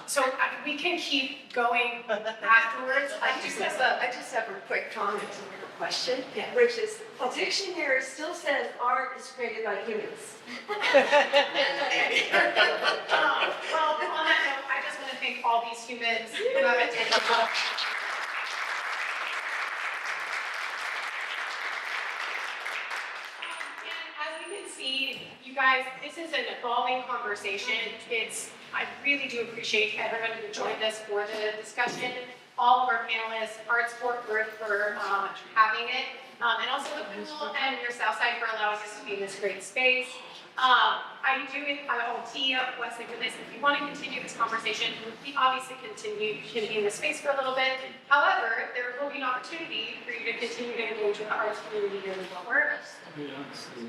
So we can keep going afterwards. I just have a quick comment to your question, Yeah. which is, the dictionary still says art is created by humans. Well, on that note, I just want to thank all these humans who have attended. You guys, this is an evolving conversation. I really do appreciate everyone who joined us for the discussion, all of our panelists, Arts Fort Worth for having it, and also the pool and your Southside for allowing us to be in this great space. I will tee up Wesley for this. If you want to continue this conversation, we obviously can be in this space for a little bit. However, there will be an opportunity for you to continue to engage with the arts community here in Fort Worth.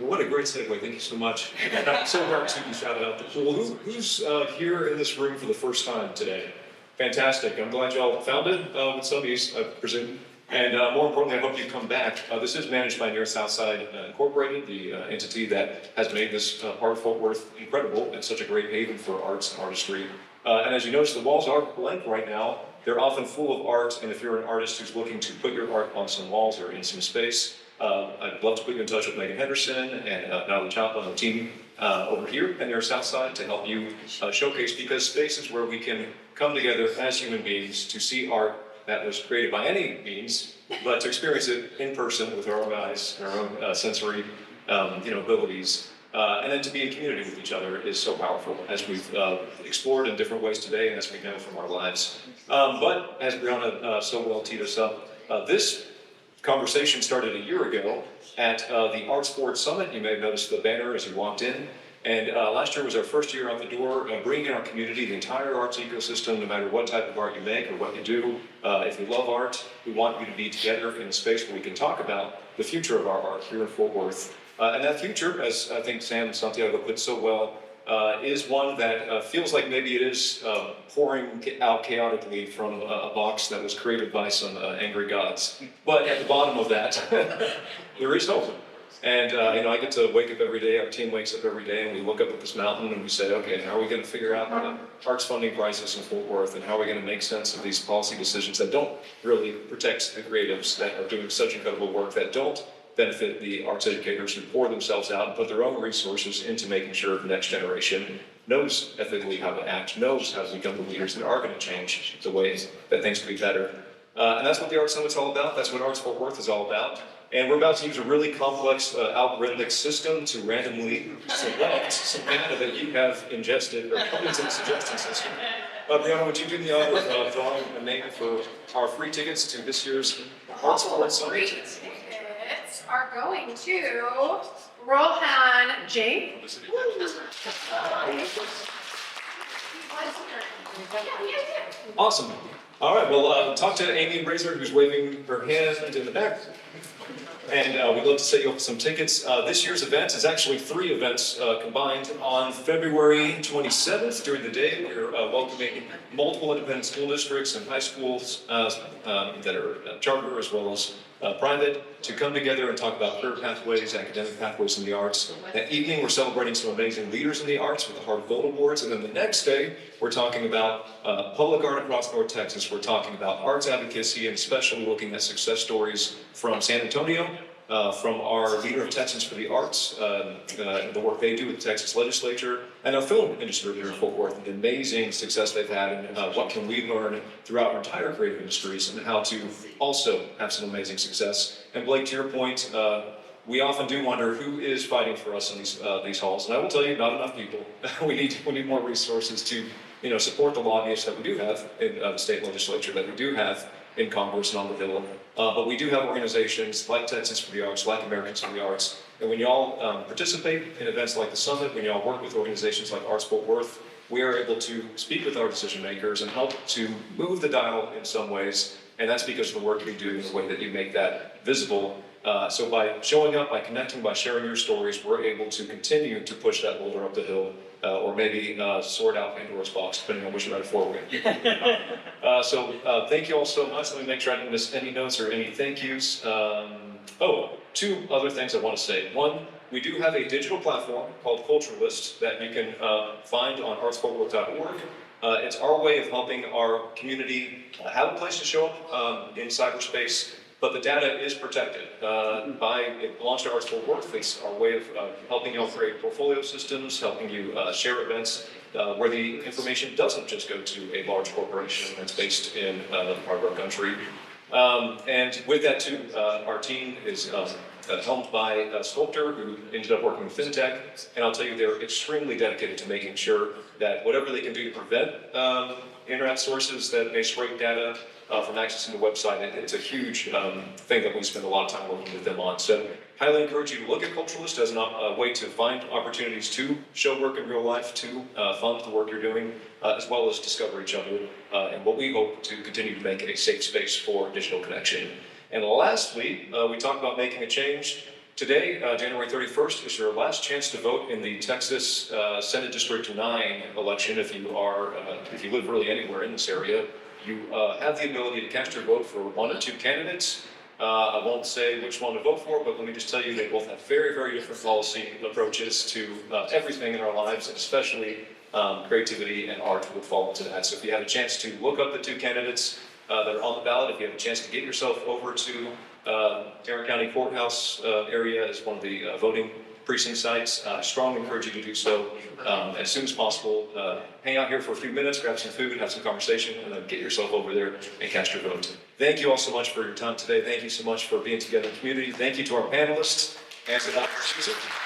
What a great segue, thank you so much. So hard to be shouted out. Well, who's here in this room for the first time today? Fantastic, I'm glad y'all found it with some of you, I presume. And more importantly, I hope you come back. This is managed by Near Southside Incorporated, the entity that has made this part of Fort Worth incredible and such a great haven for arts and artistry. And as you notice, the walls are blank right now. They're often full of art, and if you're an artist who's looking to put your art on some walls or in some space, I'd love to put you in touch with Megan Henderson and Natalie Chaplin, the team over here in their South Side to help you showcase, because spaces where we can come together as human beings to see art that was created by any means, but to experience it in person with our own eyes and our own sensory abilities. And then to be in community with each other is so powerful, as we've explored in different ways today and as we know from our lives. But as Briana so well teed us up, this conversation started a year ago at the Arts Forward Summit. You may have noticed the banner as you walked in. And last year was our first year out the door, bringing in our community, the entire arts ecosystem, no matter what type of art you make or what you do. If you love art, we want you to be together in a space where we can talk about the future of our art here in Fort Worth. And that future, as I think Sam Santiago put so well, is one that feels like maybe it is pouring out chaotically from a box that was created by some angry gods. But at the bottom of that, there is hope. And I get to wake up every day, our team wakes up every day, and we look up at this mountain and we say, okay, how are we going to figure out the arts funding crisis in Fort Worth, and how are we going to make sense of these policy decisions that don't really protect the creatives that are doing such incredible work, that don't benefit the arts educators who pour themselves out and put their own resources into making sure the next generation knows ethically how to act, knows how to become the leaders that are going to change the ways that things can be better. And that's what the Arts Summit's all about. That's what Arts Fort Worth is all about. And we're about to use a really complex algorithmic system to randomly select some data that you have ingested or put into the suggestion system. Briana, would you do the honor of drawing a name for our free tickets to this year's Arts Fort Summit? Free tickets are going to Rohan James. Awesome. All right, well, talk to Amy Razor, who's waving her hand in the back. And we'd love to set you up some tickets. This year's event is actually 3 events combined. On February 27th, during the day, we're welcoming multiple independent school districts and high schools that are charter as well as private to come together and talk about career pathways, academic pathways in the arts. That evening, we're celebrating some amazing leaders in the arts with the Heart of Gold Awards. And then the next day, we're talking about public art across North Texas. We're talking about arts advocacy and especially looking at success stories from San Antonio, from our leader of Texans for the Arts, the work they do with the Texas legislature, and our film industry here in Fort Worth, and the amazing success they've had, and what can we learn throughout our entire creative industries, and how to also have some amazing success. And Blake, to your point, we often do wonder who is fighting for us in these halls, and I will tell you, not enough people. we need more resources to support the lobbyists that we do have in the state legislature, that we do have in Congress and on the Hill. But we do have organizations like Texans for the Arts, like Americans for the Arts. And when y'all participate in events like the Summit, when y'all work with organizations like Arts Fort Worth, we are able to speak with our decision makers and help to move the dial in some ways. And that's because of the work we do and the way that you make that visible. So by showing up, by connecting, by sharing your stories, we're able to continue to push that boulder up the hill, or maybe sort out Pandora's box, depending on which metaphor we're in. So thank you all so much. Let me make sure I didn't miss any notes or any thank yous. 2 other things I want to say. One, we do have a digital platform called Culturalist that you can find on artsfortworth.org. It's our way of helping our community have a place to show up in cyberspace. But the data is protected. It launched Arts Fort Worth. It's our way of helping you create portfolio systems, helping you share events where the information doesn't just go to a large corporation that's based in another part of our country. And with that too, our team is helmed by a sculptor who ended up working with FinTech. And I'll tell you, they're extremely dedicated to making sure that whatever they can do to prevent internet sources that may scrape data from accessing the website, it's a huge thing that we spend a lot of time working with them on. So highly encourage you to look at Culturalist as a way to find opportunities to show work in real life, to fund the work you're doing, as well as discover each other, and what we hope to continue to make a safe space for digital connection. And lastly, we talked about making a change. Today, January 31st, is your last chance to vote in the Texas Senate District 9 election. If you live really anywhere in this area, you have the ability to cast your vote for 1 or 2 candidates. I won't say which one to vote for, but let me just tell you they both have very, very different policy approaches to everything in our lives, and especially creativity and art would fall into that. So if you have a chance to look up the two candidates that are on the ballot, if you have a chance to get yourself over to Tarrant County Courthouse area as one of the voting precinct sites, I strongly encourage you to do so as soon as possible. Hang out here for a few minutes, grab some food, have some conversation, and then get yourself over there and cast your vote. Thank you all so much for your time today. Thank you so much for being together in the community. Thank you to our panelists and to Dr. Yousif.